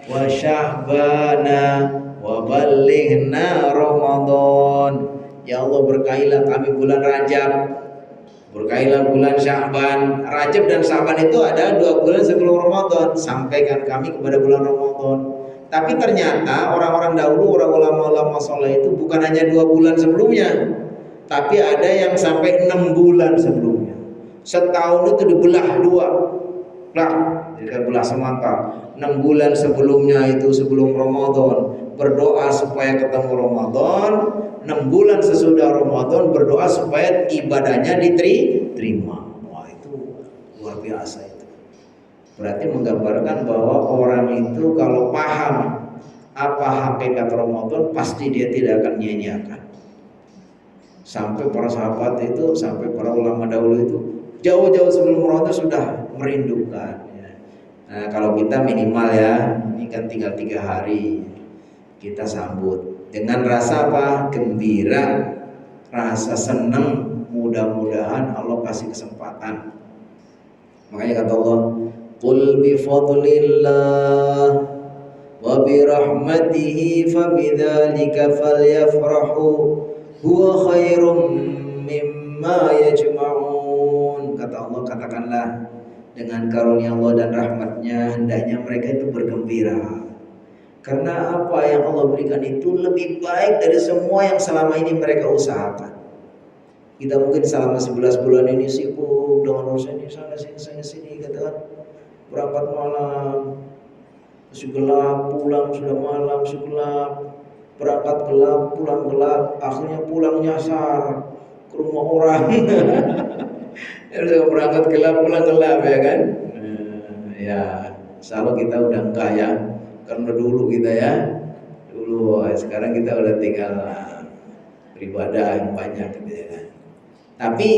A: wa Syahbana wa ballighna Ramadan. Ya Allah berkahilah kami bulan Rajab, berkahilah bulan Sya'ban. Rajab dan Sya'ban itu ada 2 bulan sebelum Ramadan. Sampaikan kami kepada bulan Ramadan. Tapi ternyata orang-orang dahulu, orang ulama-ulama soleh itu bukan hanya 2 bulan sebelumnya, tapi ada yang sampai 6 bulan sebelumnya. Setahun itu dibelah 2, lah, dibelah semangka. 6 bulan sebelumnya itu sebelum Ramadan berdoa supaya ketemu Ramadan, 6 bulan sesudah Ramadan berdoa supaya ibadahnya diterima. Wah, itu luar biasa itu. Berarti menggambarkan bahwa orang itu kalau paham apa hakikat Ramadan pasti dia tidak akan nyanyiakan. Sampai para sahabat itu, sampai para ulama dahulu itu jauh-jauh sebelum Ramadan sudah merindukan. Nah, kalau kita minimal ya, ini kan tinggal 3 hari, kita sambut dengan rasa apa? Gembira, rasa senang. Mudah-mudahan Allah kasih kesempatan. Makanya kata Allah, qul bi fadlillah wa bi rahmatihi fabidzalika falyafrahu huwa khairum mimma yajma'un. Kata Allah, katakanlah dengan karunia Allah dan rahmatnya hendaknya mereka itu bergembira, karena apa yang Allah berikan itu lebih baik dari semua yang selama ini mereka usahakan. Kita mungkin selama 11 bulan ini sibuk dengan urusan ini sana sini katakan, berangkat malam masih gelap, pulang sudah malam masih gelap, berangkat gelap, pulang gelap, akhirnya pulang nyasar ke rumah orang. Berangkat gelap, pulang gelap, ya kan? Ya, selalu kita udah enggak ya, karena dulu kita ya, sekarang kita udah tinggal beribadah yang banyak gitu ya kan. Tapi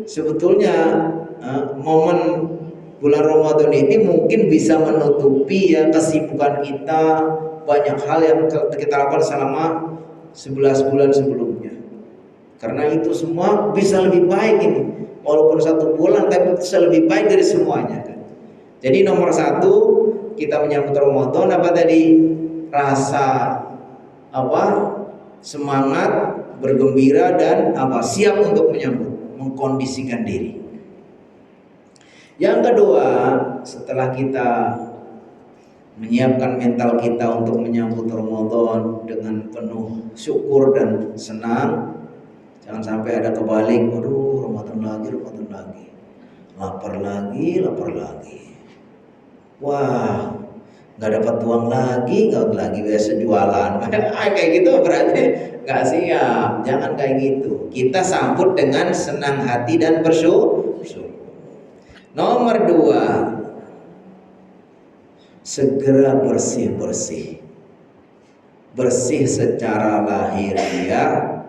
A: sebetulnya momen bulan Ramadan ini mungkin bisa menutupi ya kesibukan kita, banyak hal yang kita lakukan selama 11 bulan sebelumnya. Karena itu semua bisa lebih baik ini, walaupun 1 bulan tapi bisa lebih baik dari semuanya kan. Jadi nomor 1 kita menyambut Ramadan apa tadi? Rasa apa? Semangat, bergembira dan apa? Siap untuk menyambut, mengkondisikan diri. Yang kedua, setelah kita menyiapkan mental kita untuk menyambut Ramadan dengan penuh syukur dan senang, jangan sampai ada kebalik, waduh Ramadan lagi, lapar lagi, wah nggak dapat uang lagi biasa jualan, kayak gitu berarti nggak siap. Jangan kayak gitu. Kita sambut dengan senang hati dan bersyukur. Nomor 2, segera bersih secara lahiriah.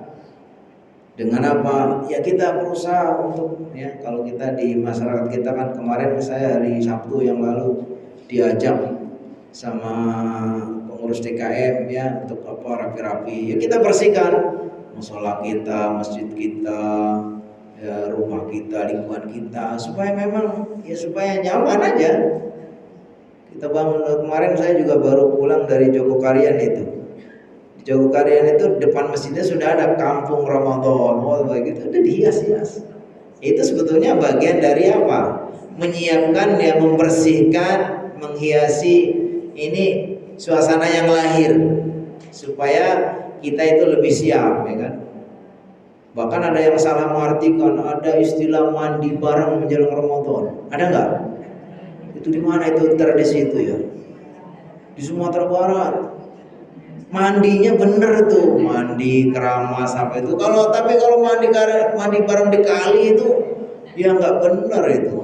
A: Dengan apa? Ya kita berusaha untuk ya, kalau kita di masyarakat kita kan, kemarin saya hari Sabtu yang lalu diajak sama pengurus DKM ya untuk apa, rapi-rapi. Ya kita bersihkan musola kita, masjid kita, ya rumah kita, lingkungan kita, supaya memang ya supaya nyaman aja. Kita bangun. Kemarin saya juga baru pulang dari Jogokarian itu. Jogokarian itu depan masjidnya sudah ada kampung Ramadan, begitu, udah dihias-hias. Itu sebetulnya bagian dari apa? Menyiapkan, ya membersihkan, menghiasi ini suasana yang lahir, supaya kita itu lebih siap, ya kan? Bahkan ada yang salah mengartikan, ada istilah mandi bareng menjelang Ramadan. Ada nggak? Itu di mana itu tradisi itu ya? Di Sumatera Barat. Mandinya bener tuh, mandi keramas apa itu. Tapi kalau mandi bareng di kali itu ya nggak bener itu.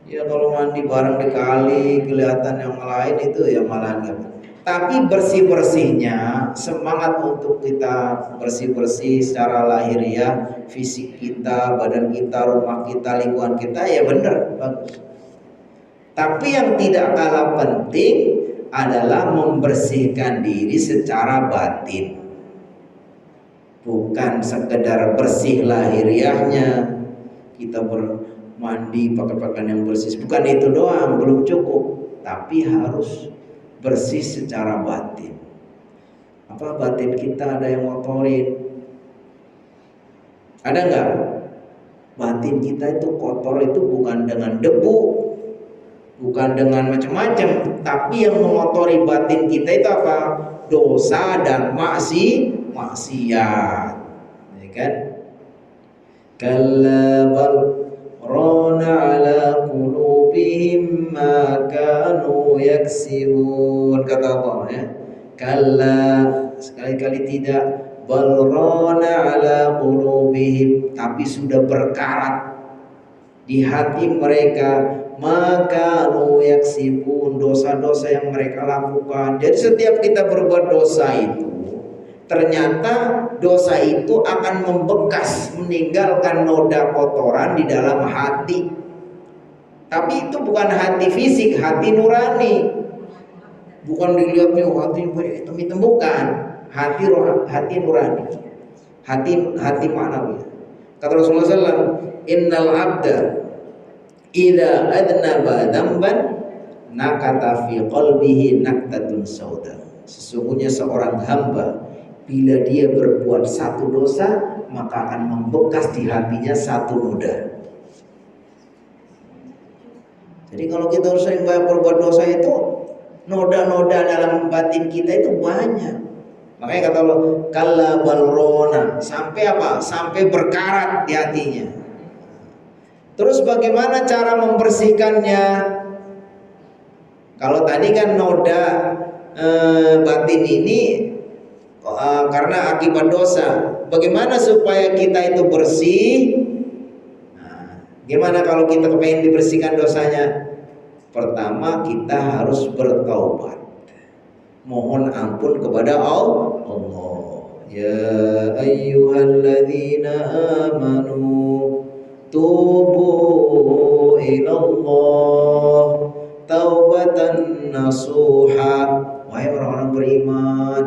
A: Ya kalau mandi bareng di kali kelihatan yang lain itu ya malah nggak. Tapi bersih-bersihnya, semangat untuk kita bersih-bersih secara lahiriah, fisik kita, badan kita, rumah kita, lingkungan kita, ya bener, bagus. Tapi yang tidak kalah penting adalah membersihkan diri secara batin. Bukan sekedar bersih lahiriahnya, kita mandi pakai pakaian yang bersih, bukan itu doang, belum cukup, tapi harus bersih secara batin. Apa batin kita ada yang ngotorin? Ada nggak? Batin kita itu kotor itu bukan dengan debu, bukan dengan macam-macam, tapi yang mengotori batin kita itu apa? Dosa dan maksiat, ya kan? Kalla bal rana ala qulubihim ma kanu yaksibun, kata Allah ya. Kalla, sekali-kali tidak, bal rana ala qulubihim, tapi sudah berkarat di hati mereka, maka yaksibun, dosa-dosa yang mereka lakukan. Jadi setiap kita berbuat dosa itu, ternyata dosa itu akan membekas, meninggalkan noda kotoran di dalam hati. Tapi itu bukan hati fisik, hati nurani. Bukan dilihatnya hati hitam-hitam, bukan. Hati nurani, hati ma'nawi. Kata Rasulullah SAW, innal abda idza adnaba dzamban nakata fi qalbihi naktatun sauda. Sesungguhnya seorang hamba bila dia berbuat satu dosa, maka akan membekas di hatinya satu noda. Jadi kalau kita sering berbuat dosa itu, noda-noda dalam batin kita itu banyak. Makanya kata Allah, kalla balrona, sampai apa? Sampai berkarat di hatinya. Terus bagaimana cara membersihkannya? Kalau tadi kan noda batin ini karena akibat dosa. Bagaimana supaya kita itu bersih? Nah, gimana kalau kita pengen dibersihkan dosanya? Pertama kita harus bertaubat, mohon ampun kepada Allah. Ya ayyuhalladzina amanu tubu ilallah taubatan nasuha. Wahai orang-orang beriman,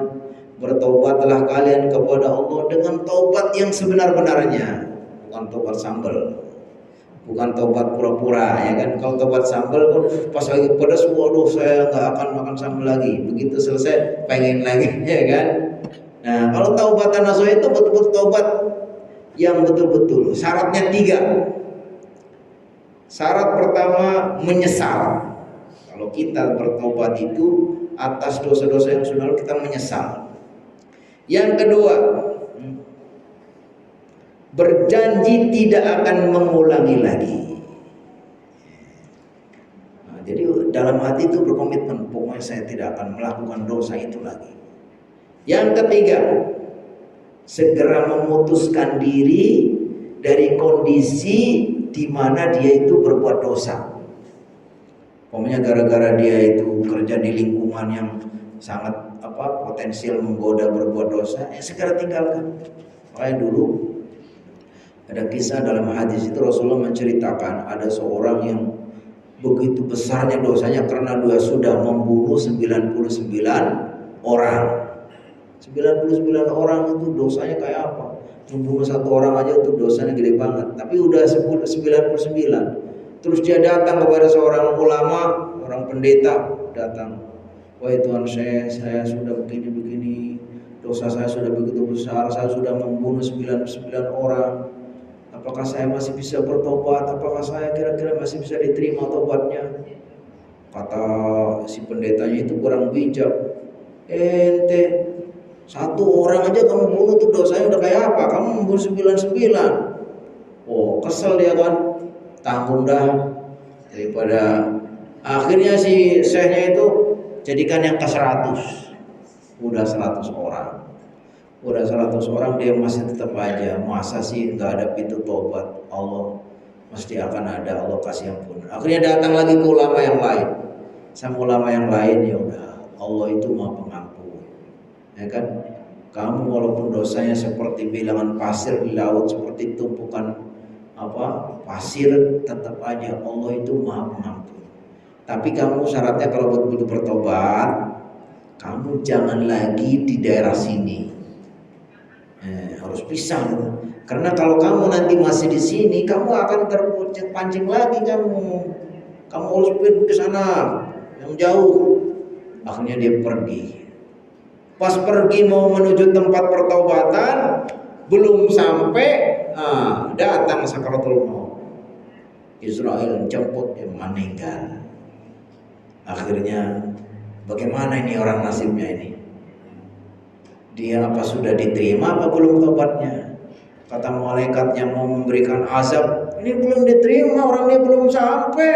A: bertobatlah kalian kepada Allah dengan taubat yang sebenar-benarnya, bukan taubat sambal, bukan taubat pura-pura, ya kan? Kalau taubat sambal pun pas lagi pedas, waduh saya nggak akan makan sambal lagi, begitu selesai pengen lagi, ya kan? Nah, kalau taubatan nasuha itu betul-betul taubat yang betul-betul. Syaratnya 3. Syarat pertama, menyesal. Kalau kita bertobat itu atas dosa-dosa yang sudah lalu, kita menyesal. Yang kedua, berjanji tidak akan mengulangi lagi. Nah, jadi dalam hati itu berkomitmen, pokoknya saya tidak akan melakukan dosa itu lagi. Yang ketiga, segera memutuskan diri dari kondisi di mana dia itu berbuat dosa. Pokoknya gara-gara dia itu kerja di lingkungan yang sangat potensial menggoda berbuat dosa, segera tinggalkan. Makanya dulu ada kisah dalam hadis itu, Rasulullah menceritakan ada seorang yang begitu besarnya dosanya karena dia sudah membunuh 99 orang. 99 orang itu dosanya kayak apa? Membunuh satu orang aja itu dosanya gede banget. Tapi udah 99. Terus dia datang kepada seorang ulama, orang pendeta, datang. Wahai Tuhan, saya sudah begini-begini, dosa saya sudah begitu besar, saya sudah membunuh 99 orang. Apakah saya masih bisa bertobat? Apakah saya kira-kira masih bisa diterima tobatnya? Kata si pendetanya itu kurang bijak. Ente satu orang aja kamu bunuh tuh dosanya udah kayak apa? Kamu membunuh 99. Oh, kesel dia kan. Tanggung dah, daripada akhirnya si syekhnya itu jadikan yang ke-100. Udah 100 orang. Udah 100 orang dia masih tetap aja, masa sih nggak ada pintu tobat? Allah mesti akan ada, Allah kasih ampun. Akhirnya datang lagi ke ulama yang lain. Sama ulama yang lain, ya udah, Allah itu Maha Pengampun. Ya kan? Kamu walaupun dosanya seperti bilangan pasir di laut, seperti tumpukan pasir, tetap aja Allah itu Maha Pengampun. Tapi kamu syaratnya kalau betul-betul bertobat, kamu jangan lagi di daerah sini. Harus pisah dulu. Karena kalau kamu nanti masih di sini, kamu akan terpancing lagi kamu harus pergi ke sana yang jauh. Akhirnya dia pergi. Pas pergi mau menuju tempat pertobatan, belum sampai, datang sakaratul maut. Israel jemput, dia meninggal. Akhirnya bagaimana ini orang nasibnya ini? Dia apa sudah diterima apa belum tobatnya? Kata malaikat yang mau memberikan azab, ini belum diterima, orangnya belum sampai.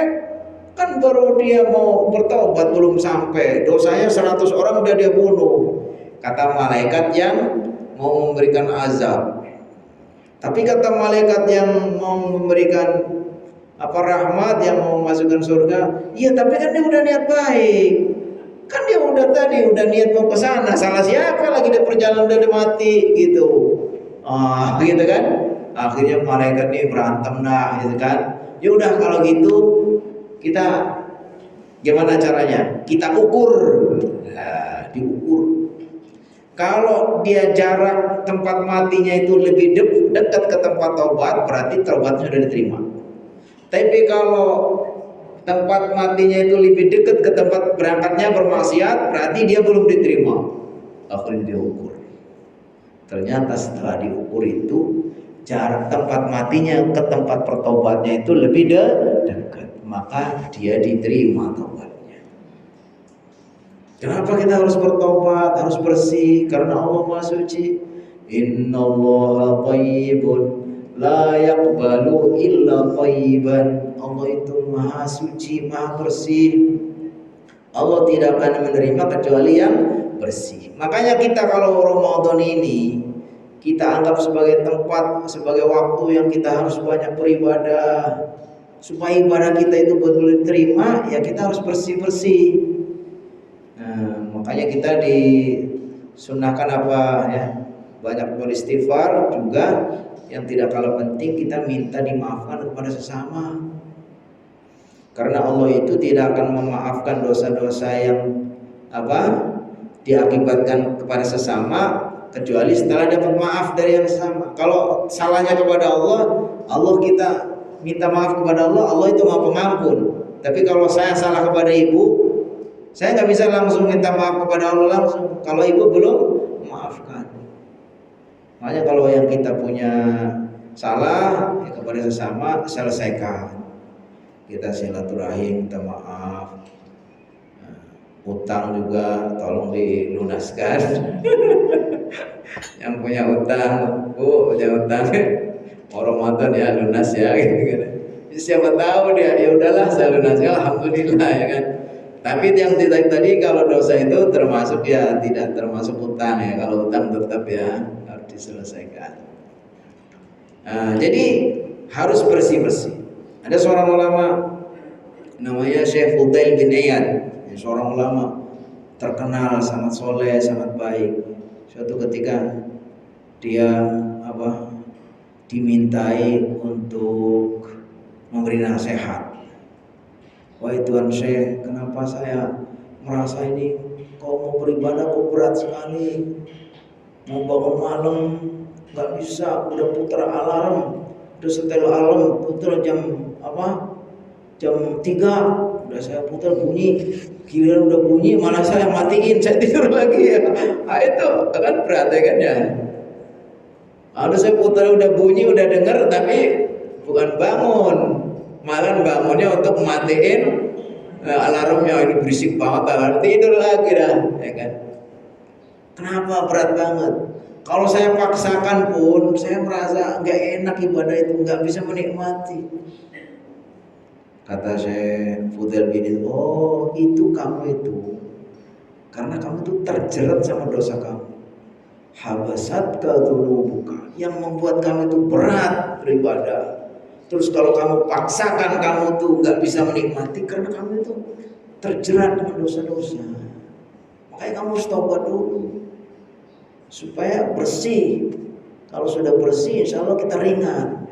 A: Kan baru dia mau bertobat belum sampai, dosanya 100 orang udah dia bunuh. Kata malaikat yang mau memberikan azab. Tapi kata malaikat yang mau memberikan rahmat, yang mau memasukkan surga, iya tapi kan dia udah niat baik. Kan dia udah niat mau ke sana. Salah siapa lagi di perjalanan udah mati gitu. Gitu kan? Akhirnya malaikat ini berantem dah gitu kan. Ya udah kalau gitu kita gimana caranya? Kita ukur. Nah, diukur. Kalau dia jarak tempat matinya itu lebih dekat ke tempat taubat, berarti taubatnya sudah diterima. Tapi kalau tempat matinya itu lebih dekat ke tempat berangkatnya bermaksiat, berarti dia belum diterima. Akhirnya diukur. Ternyata setelah diukur itu jarak tempat matinya ke tempat pertobatnya itu lebih dekat, maka dia diterima taubatnya. Kenapa kita harus bertobat, harus bersih? Karena Allah Maha Suci. Innallaha thayyibun la yaqbalu illa thayyiban. Allah itu Maha Suci, Maha bersih. Allah tidak akan menerima kecuali yang bersih. Makanya kita kalau Ramadan ini kita anggap sebagai tempat, sebagai waktu yang kita harus banyak beribadah. Supaya ibadah kita itu betul-betul diterima, ya kita harus bersih-bersih. Nah, makanya kita disunahkan banyak beristighfar juga. Yang tidak kalah penting kita minta dimaafkan kepada sesama. Karena Allah itu tidak akan memaafkan dosa-dosa yang diakibatkan kepada sesama kecuali setelah dapat maaf dari yang sesama. Kalau salahnya kepada Allah, kita minta maaf kepada Allah, Allah itu Maha Pengampun. Tapi kalau saya salah kepada ibu, saya nggak bisa langsung minta maaf kepada Allah langsung kalau ibu belum memaafkan. Makanya kalau yang kita punya salah kepada sesama, selesaikan. Kita silaturahim, minta maaf. Utang juga tolong dilunaskan. Yang punya utang, punya utang, mau Ramadan ya lunas ya gitu. Siapa tahu dia, ya udahlah saya lunaskan, alhamdulillah ya kan. Tapi yang tadi kalau dosa itu termasuk ya tidak termasuk utang ya. Kalau utang tetap ya harus diselesaikan. Jadi harus bersih-bersih. Ada seorang ulama namanya Syekh Fudail bin Iyad, seorang ulama terkenal, sangat soleh, sangat baik. Suatu ketika dia dimintai untuk memberi nasihat. Wahai Tuan Syekh, kenapa saya merasa ini kau mau beribadah kok berat sekali, mau bangun malam nggak bisa, udah putar alarm, udah setel alarm putar jam 3 udah saya putar bunyi, giliran udah bunyi malah saya matiin, saya tidur lagi ya. Itu kan berat ya kan ya. Ada saya putar udah bunyi, udah denger tapi bukan bangun, malah bangunnya untuk matiin alarmnya. Ini berisik banget alarm, tidur lagi dah ya kan. Kenapa berat banget? Kalau saya paksakan pun saya merasa nggak enak ibadah itu, nggak bisa menikmati. Kata Syekh Fudail bin Iyad, oh itu kamu itu karena kamu itu terjerat sama dosa kamu. Habasatka dzunubuka, yang membuat kamu itu berat beribadah. Terus kalau kamu paksakan, kamu tuh nggak bisa menikmati karena kamu itu terjerat dengan dosa-dosa. Makanya kamu harus taubat dulu supaya bersih. Kalau sudah bersih, insya Allah kita ringan.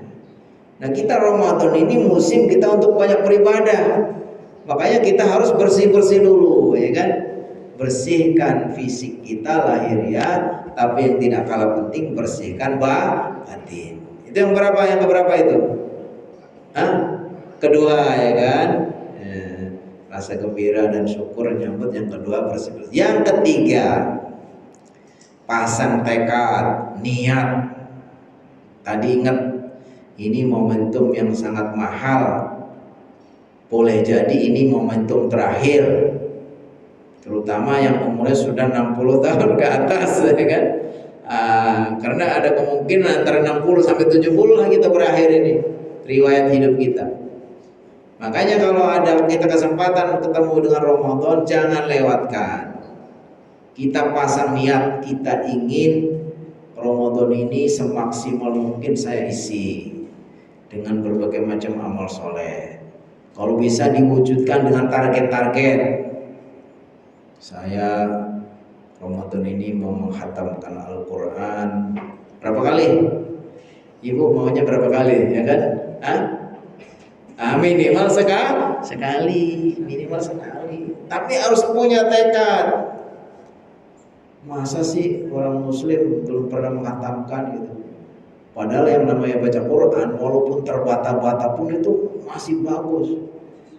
A: Nah, kita Ramadan ini musim kita untuk banyak beribadah. Makanya kita harus bersih-bersih dulu, ya kan? Bersihkan fisik kita lahiriah, tapi yang tidak kalah penting bersihkan batin. Itu yang berapa? Yang keberapa itu? Kedua, ya kan? Rasa gembira dan syukur menyambut yang kedua, bersih-bersih. Yang ketiga, pasang tekad, niat. Tadi ingat, ini momentum yang sangat mahal. Boleh jadi ini momentum terakhir, terutama yang umurnya sudah 60 tahun ke atas, ya kan? Karena ada kemungkinan antara 60 sampai 70 lah kita berakhir ini riwayat hidup kita. Makanya kalau ada kita kesempatan ketemu dengan Ramadan, jangan lewatkan. Kita pasang niat, kita ingin Ramadan ini semaksimal mungkin saya isi dengan berbagai macam amal soleh. Kalau bisa diwujudkan dengan target-target. Saya Ramadan ini mau menghatamkan Al-Quran berapa kali? Ibu maunya berapa kali, ya kan? Minimal sekali, minimal sekali. Tapi harus punya tekad. Masa sih orang Muslim belum pernah menghatamkan gitu? Padahal yang namanya baca Quran, walaupun terbata-bata pun itu masih bagus.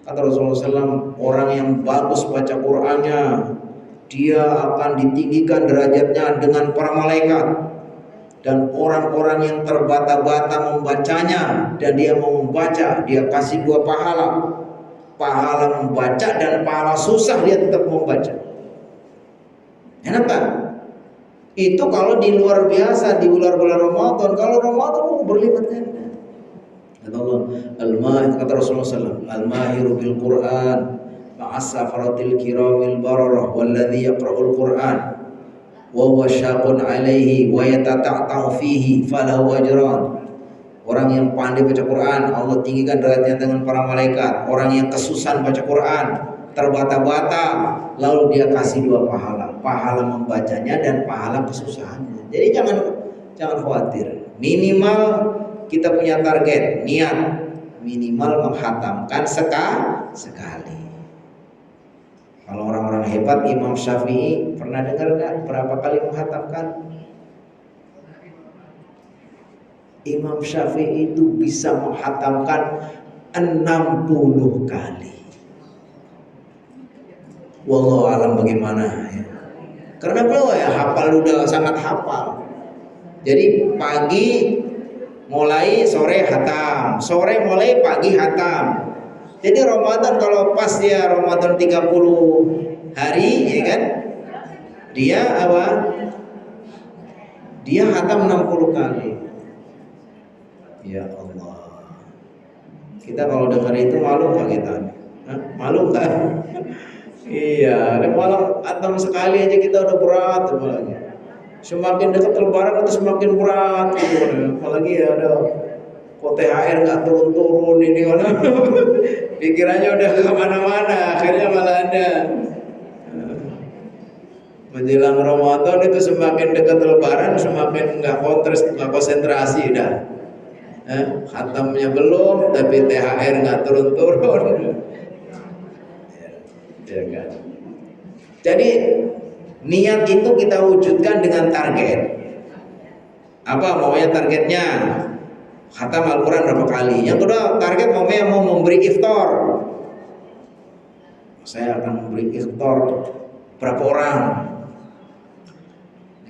A: Kata Rasulullah SAW, orang yang bagus baca Qurannya, dia akan ditinggikan derajatnya dengan para malaikat. Dan orang-orang yang terbata-bata membacanya dan dia mau membaca, dia kasih 2 pahala. Pahala membaca dan pahala susah dia tetap membaca. Enak kan? Itu kalau di luar biasa, di luar bulan Ramadan. Kalau Ramadan berlipat ganda. Kata Allah, kata Rasulullah SAW, al-mahiru bil Quran ma'as-safaratil kiramil bararah walladhi yaqra'ul Quran wa huwa syaqun alaihi wa yatata'ta'u fihi falahu ajran. Orang yang pandai baca Quran, Allah tinggikan derajatnya dengan para malaikat. Orang yang kesusahan baca Quran, terbata-bata, lalu dia kasih 2 pahala, pahala membacanya dan pahala kesusahannya. Jadi jangan khawatir. Minimal kita punya target, niat minimal menghatamkan sekali. Kalau orang-orang hebat, Imam Syafi'i pernah dengar nggak berapa kali menghatamkan? Imam Syafi'i itu bisa menghatamkan 60 kali. Wallahu alam bagaimana ya. Karena beliau ya hafal, udah sangat hafal. Jadi pagi mulai, sore hatam, sore mulai, pagi hatam. Jadi Ramadan kalau pas dia Ramadan 30 hari, ya kan? Dia apa? Dia hatam 60 kali. Ya Allah. Kita kalau dengar itu malu nggak kita? Malu nggak? Iya, malam hatam sekali aja kita udah berat, apalagi. Semakin dekat Lebaran itu semakin berat gitu. Apalagi ya ada kok THR nggak turun-turun ini kan. Pikirannya udah kemana-mana, akhirnya malah ada. Menjelang Ramadan itu semakin dekat Lebaran semakin nggak konsentrasi dah. Khatamnya belum, tapi THR nggak turun-turun. Ya kan? Jadi niat itu kita wujudkan dengan target. Apa maunya targetnya? Khatam Al-Quran berapa kali? Yang kedua, target maunya mau memberi iftar. Saya akan memberi iftar berapa orang?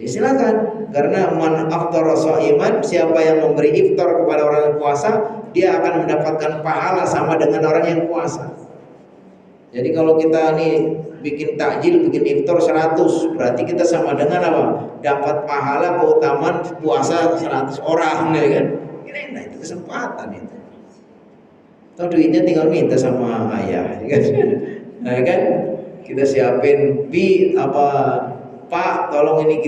A: Ya, silakan. Karena man aftara shaiman, siapa yang memberi iftar kepada orang yang puasa, dia akan mendapatkan pahala sama dengan orang yang puasa. Jadi kalau kita nih bikin takjil, bikin iftar 100, berarti kita sama dengan apa? Dapat pahala keutamaan puasa 100 orang, ya kan? Nah, itu kesempatan itu. Tahu duitnya tinggal minta sama ayah, ya kan? Nah, kan? Kita siapin Pak, tolong ini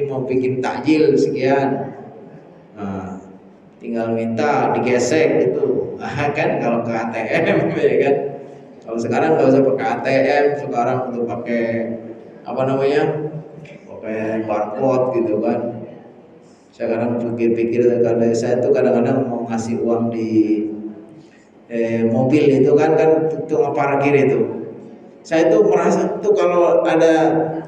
A: mau bikin takjil sekian. Nah, tinggal minta digesek gitu. Kan kalau ke ATM, ya kan? Kalau sekarang nggak usah pakai ATM, sekarang untuk pakai pakai barcode gitu kan. Saya kadang pikir-pikir, karena saya tuh kadang-kadang mau ngasih uang di mobil itu kan tukang parkir itu. Saya tuh merasa tuh kalau ada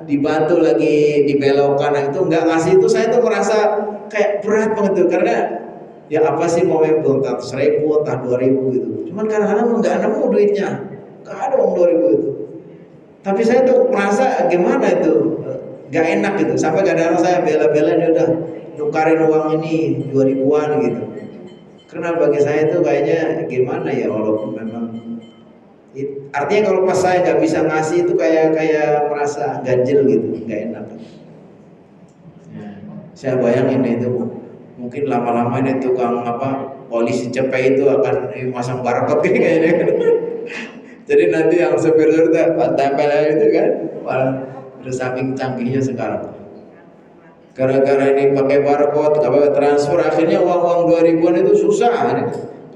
A: dibantu lagi dibelokkan itu nggak ngasih itu, saya tuh merasa kayak berat banget tuh, karena ya apa sih mau belum entah 1.000 entah 2.000 gitu. Cuman kadang-kadang nggak nemu duitnya. Gak ada uang 2.000 itu. Tapi saya tuh merasa gimana itu, gak enak gitu. Sampai kadang-kadang saya bela-belain, udah nukarin uang ini 2.000-an gitu. Karena bagi saya itu kayaknya gimana ya, walaupun memang Artinya kalau pas saya nggak bisa ngasih itu kayak merasa ganjil gitu, nggak enak. Ya, saya bayangin itu mungkin lama-lama ini tukang polisi cepet itu akan masang barcode ini kayaknya. Jadi nanti yang supir-supir tempel itu kan, malah udah saking canggihnya sekarang. Gara-gara ini pakai barcode, pakai transfer, akhirnya uang 2000-an itu susah.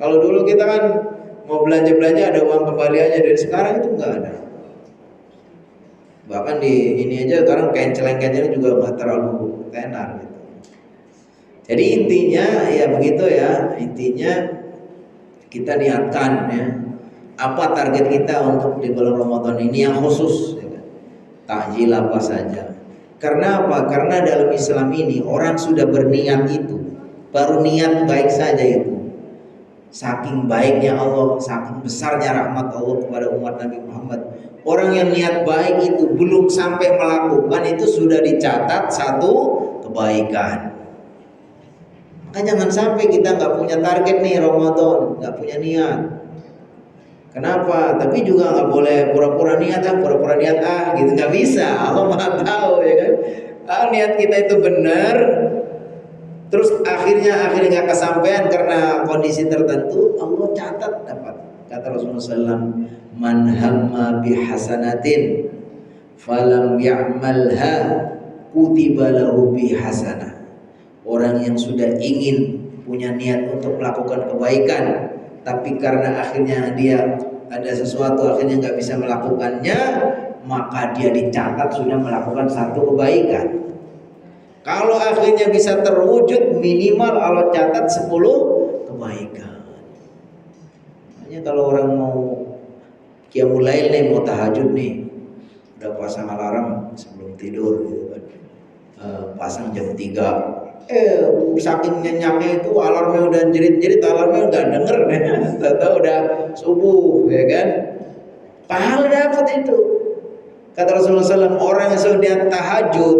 A: Kalau dulu kita kan mau belanja ada uang kembaliannya, dari sekarang itu nggak ada. Bahkan di ini aja sekarang kenceleng-kenceleng juga nggak terlalu tenar gitu. Jadi intinya ya begitu ya, intinya kita niatkan ya, apa target kita untuk di bulan Ramadan ini yang khusus ya kan? Takjil apa saja. Karena apa? Karena dalam Islam ini orang sudah berniat itu, baru niat baik saja itu. Saking baiknya Allah, saking besarnya rahmat Allah kepada umat Nabi Muhammad. Orang yang niat baik itu belum sampai melakukan itu sudah dicatat satu kebaikan. Maka jangan sampai kita nggak punya target nih Ramadan, nggak punya niat. Kenapa? Tapi juga nggak boleh pura-pura niat gitu, nggak bisa. Allah Maha tahu ya kan. Niat kita itu benar, terus akhirnya nggak kesampaian karena kondisi tertentu, Allah catat dapat. Kata Rasulullah SAW, man hamma bihasanatin falam ya'malha kutiba lahu bihasanah. Orang yang sudah ingin punya niat untuk melakukan kebaikan, tapi karena akhirnya dia ada sesuatu akhirnya nggak bisa melakukannya, maka dia dicatat sudah melakukan satu kebaikan. Kalau akhirnya bisa terwujud, minimal Allah catat 10 kebaikan. Makanya kalau orang mau qiyamul lail nih, mau tahajud nih, udah pasang alarm sebelum tidur gitu kan, pasang jam 3. Saking nyenyaknya itu alarmnya udah jerit-jerit, alarmnya udah denger nih, tahu udah subuh ya kan, pahala dapat itu. Kata Rasulullah SAW, orang yang sudah tahajud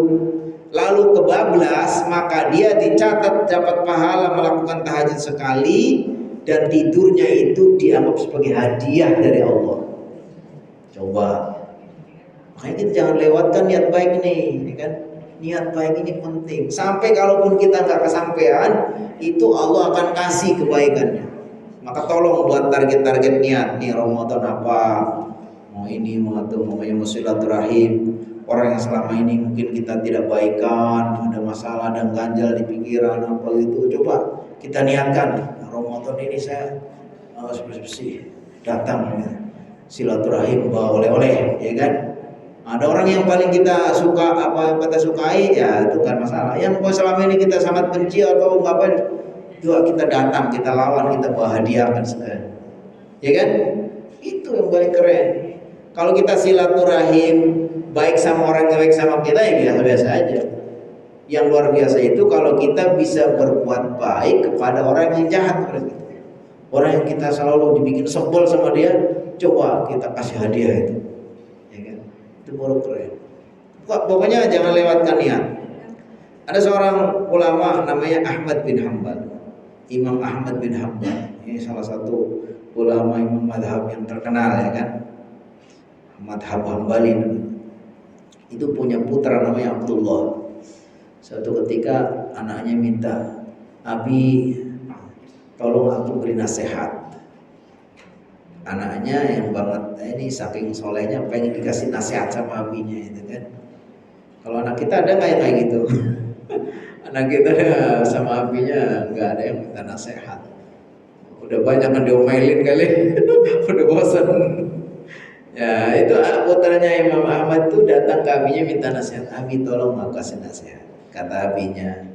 A: lalu kebablas, maka dia dicatat dapat pahala melakukan tahajud sekali, dan tidurnya itu dianggap sebagai hadiah dari Allah. Coba, makanya kita jangan lewatkan niat baik nih, ya kan? Niat baik ini penting. Sampai kalaupun kita nggak kesampaian, itu Allah akan kasih kebaikannya. Maka tolong buat target-target niat nih Ramadan apa? Mau ini, mau silaturahim. Orang yang selama ini mungkin kita tidak baikan, ada masalah dan ganjal di pikiran apa itu, coba kita niatkan Ramadan ini saya bersih datang ya, silaturahim bawa oleh-oleh, ya kan? Ada orang yang paling kita suka, apa yang kita sukai, ya itu kan masalah. Yang selama ini kita sangat benci atau apa, juga kita datang, kita lawan, kita bahagiakan sekali, ya kan? Itu yang paling keren. Kalau kita silaturahim baik sama orang yang baik sama kita, ya biasa-biasa aja. Yang luar biasa itu kalau kita bisa berbuat baik kepada orang yang jahat kepada kita. Orang yang kita selalu dibikin sebel sama dia, coba kita kasih hadiah itu, ya kan? Itu baru keren. Pokoknya jangan lewatkan niat. Ada seorang ulama namanya Ahmad bin Hanbal, Imam Ahmad bin Hanbal. Ini salah satu ulama imam madhab yang terkenal, ya kan? Madhab Hambali. Itu punya putra namanya Abdullah. Suatu ketika anaknya minta, Abi tolong aku beri nasihat. Anaknya yang banget ini saking solehnya pengen dikasih nasihat sama abinya itu kan. Kalau anak kita ada nggak yang kayak gitu? Anak kita sama abinya nggak ada yang minta nasihat. Udah banyak kan diomelin kali, udah bosan. Ya itu putranya Imam Ahmad tuh datang ke abinya minta nasihat. Abi tolong aku kasih nasihat. Kata abinya,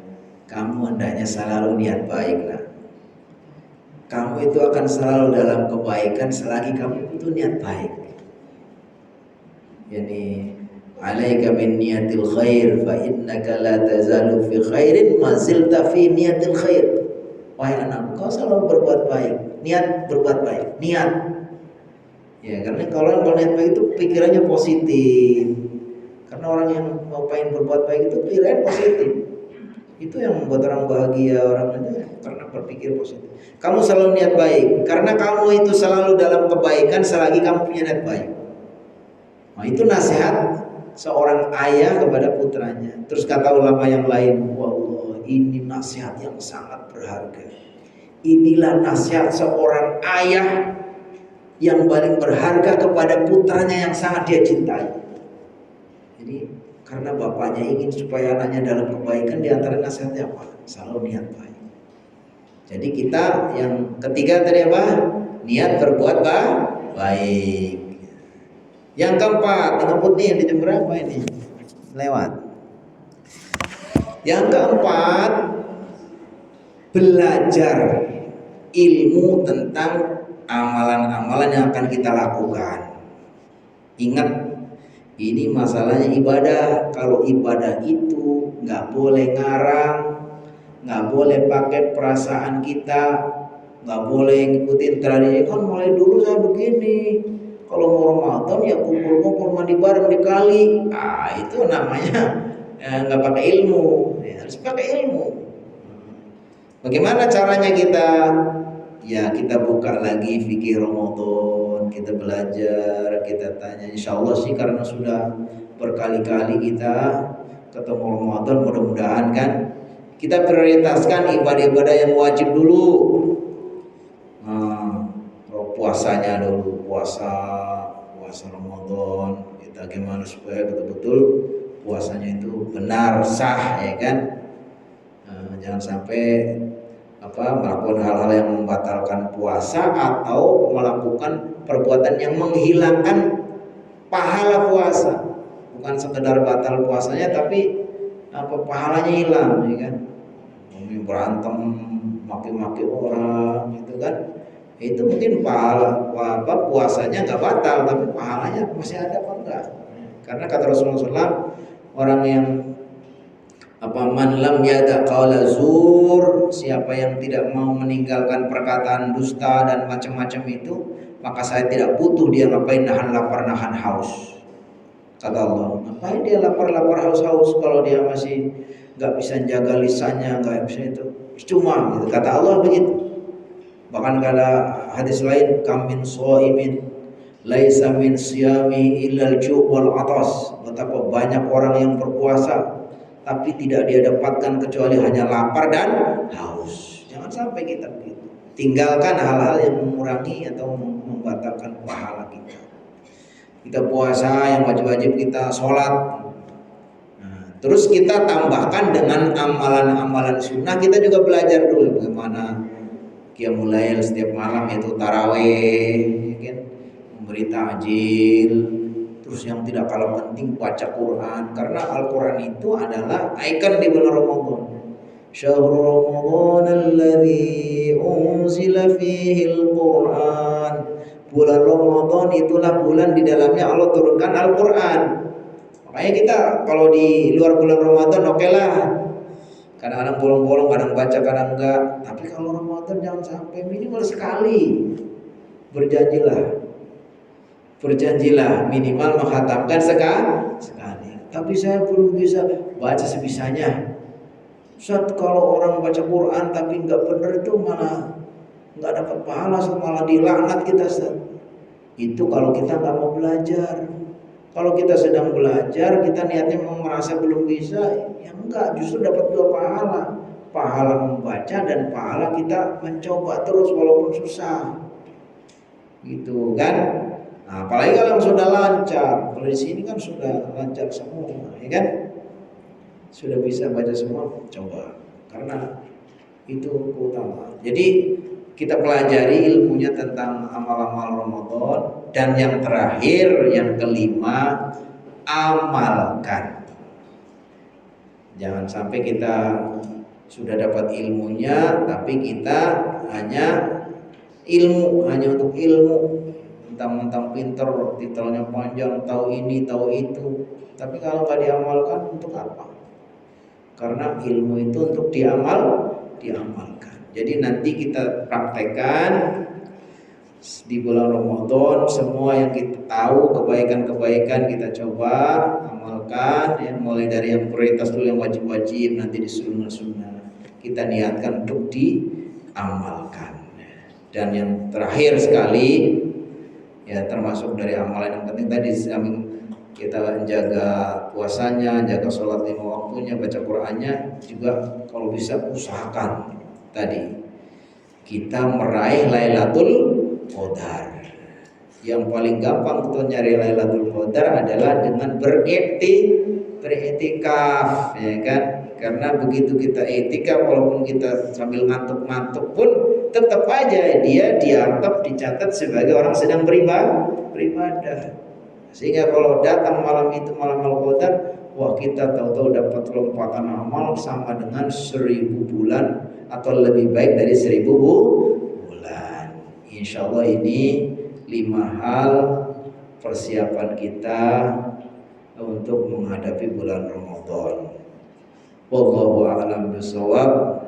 A: kamu hendaknya selalu niat baik lah. Kamu itu akan selalu dalam kebaikan selagi kamu itu niat baik. Yani alaika bin niyatil khair fa innaka la tazalu fi khairin ma zilta fi niyatil khair. Wahai anakku, kau selalu berbuat baik. Niat berbuat baik, niat. Ya, karena kalau niat baik itu pikirannya positif. Karena orang yang mau pengen berbuat baik itu pikiran positif. Itu yang membuat orang bahagia, orang itu karena berpikir positif. Kamu selalu niat baik, karena kamu itu selalu dalam kebaikan selagi kamu punya niat baik. Nah, itu nasihat seorang ayah kepada putranya. Terus kata ulama yang lain, wallah, ini nasihat yang sangat berharga. Inilah nasihat seorang ayah yang paling berharga kepada putranya yang sangat dia cintai. Jadi karena bapaknya ingin supaya anaknya dalam kebaikan, di antara nasihatnya apa? Selalu niat baik. Jadi kita yang ketiga tadi apa? Niat berbuat baik. Yang keempat, ngebut nih di jam berapa ini? Lewat. Yang keempat, belajar ilmu tentang amalan-amalan yang akan kita lakukan. Ingat, ini masalahnya ibadah. Kalau ibadah itu nggak boleh ngarang, nggak boleh pakai perasaan kita, nggak boleh ngikutin tradisi. Kan mulai dulu saya begini, kalau mau Ramadan ya kumpul-kumpul mandi bareng di kali. Itu namanya nggak pakai ilmu. Ya, harus pakai ilmu. Bagaimana caranya kita? Ya kita buka lagi fikih Ramadan, kita belajar, kita tanya. Insya Allah sih karena sudah berkali-kali kita ketemu Ramadan, mudah-mudahan kan kita prioritaskan ibadah-ibadah yang wajib dulu. Puasanya dulu, puasa Ramadan. Kita gimana supaya betul-betul puasanya itu benar, sah, ya kan? Jangan sampai melakukan hal-hal yang membatalkan puasa atau melakukan perbuatan yang menghilangkan pahala puasa. Bukan sekedar batal puasanya tapi pahalanya hilang, ya kan? Berantem, maki-maki orang gitu kan. Itu mungkin pahala puasanya nggak batal tapi pahalanya masih ada apa enggak? Karena kata Rasulullah SAW, orang yang man lam yada qaula zur, siapa yang tidak mau meninggalkan perkataan dusta dan macam-macam itu, maka saya tidak butuh dia ngapain nahan lapar nahan haus. Kata Allah, ngapain dia lapar haus kalau dia masih nggak bisa jaga lisannya, nggak bisa itu, cuma gitu. Kata Allah begitu. Bahkan kata hadis lain, kam min shaimin laisa min siyami illal ju' wal atas. Betapa banyak orang yang berpuasa tapi tidak dia dapatkan kecuali hanya lapar dan haus. Jangan sampai kita begitu. Tinggalkan hal-hal yang mengurangi atau membatalkan pahala kita. Kita puasa, yang wajib-wajib kita sholat. Terus kita tambahkan dengan amalan-amalan sunnah. Kita juga belajar dulu bagaimana qiyamul lail setiap malam, yaitu tarawih, ya kan? Memberi takjil. Terus yang tidak kalah penting baca Quran, karena Al-Quran itu adalah ikon di bulan Ramadan. Syahrul Ramadan alladzi unzila fihi al-Quran. Bulan Ramadan itulah bulan di dalamnya Allah turunkan Al-Quran. Makanya kita kalau di luar bulan Ramadan oke lah. Kadang-kadang bolong-bolong, kadang baca, kadang enggak. Tapi kalau Ramadan jangan sampai minimal sekali. Berjanjilah minimal menghatamkan sekali. Tapi saya belum bisa baca sebisanya. Ustaz, kalau orang baca Quran tapi nggak benar itu malah nggak dapat pahala, malah dilaknat kita, Ustaz. Itu kalau kita nggak mau belajar. Kalau kita sedang belajar, kita niatnya merasa belum bisa, ya enggak, justru dapat dua pahala. Pahala membaca dan pahala kita mencoba terus walaupun susah. Gitu kan? Nah, apalagi kalau sudah lancar, kalau di sini kan sudah lancar semua, ya kan? Sudah bisa baca semua, coba. Karena itu utama. Jadi kita pelajari ilmunya tentang amal-amal Ramadan, dan yang terakhir, yang kelima, amalkan. Jangan sampai kita sudah dapat ilmunya, tapi kita hanya untuk ilmu. Mentang-mentang pinter, titelnya panjang, tahu ini, tahu itu. Tapi kalau nggak diamalkan, untuk apa? Karena ilmu itu untuk diamalkan. Jadi nanti kita praktekkan di bulan Ramadan semua yang kita tahu kebaikan-kebaikan kita coba amalkan ya, mulai dari yang prioritas dulu yang wajib-wajib, nanti di sunnah-sunnah kita niatkan untuk diamalkan. Dan yang terakhir sekali ya termasuk dari amalan yang penting tadi samping kita jaga puasanya, jaga sholat 5 waktunya, baca Qur'annya, juga kalau bisa usahakan tadi kita meraih Lailatul Qadar. Yang paling gampang untuk nyari Lailatul Qadar adalah dengan beritikaf, ya kan? Karena begitu kita itikaf, walaupun kita sambil ngantuk-ngantuk pun tetap aja dia dianggap dicatat sebagai orang sedang beribadah. Sehingga kalau datang malam itu malam Al-Qadar, wah kita tahu-tahu dapat lompatan amal sama dengan 1000 bulan atau lebih baik dari 1000 bulan. Insya Allah ini 5 hal persiapan kita untuk menghadapi bulan Ramadan. Wallahu a'lam bishawab.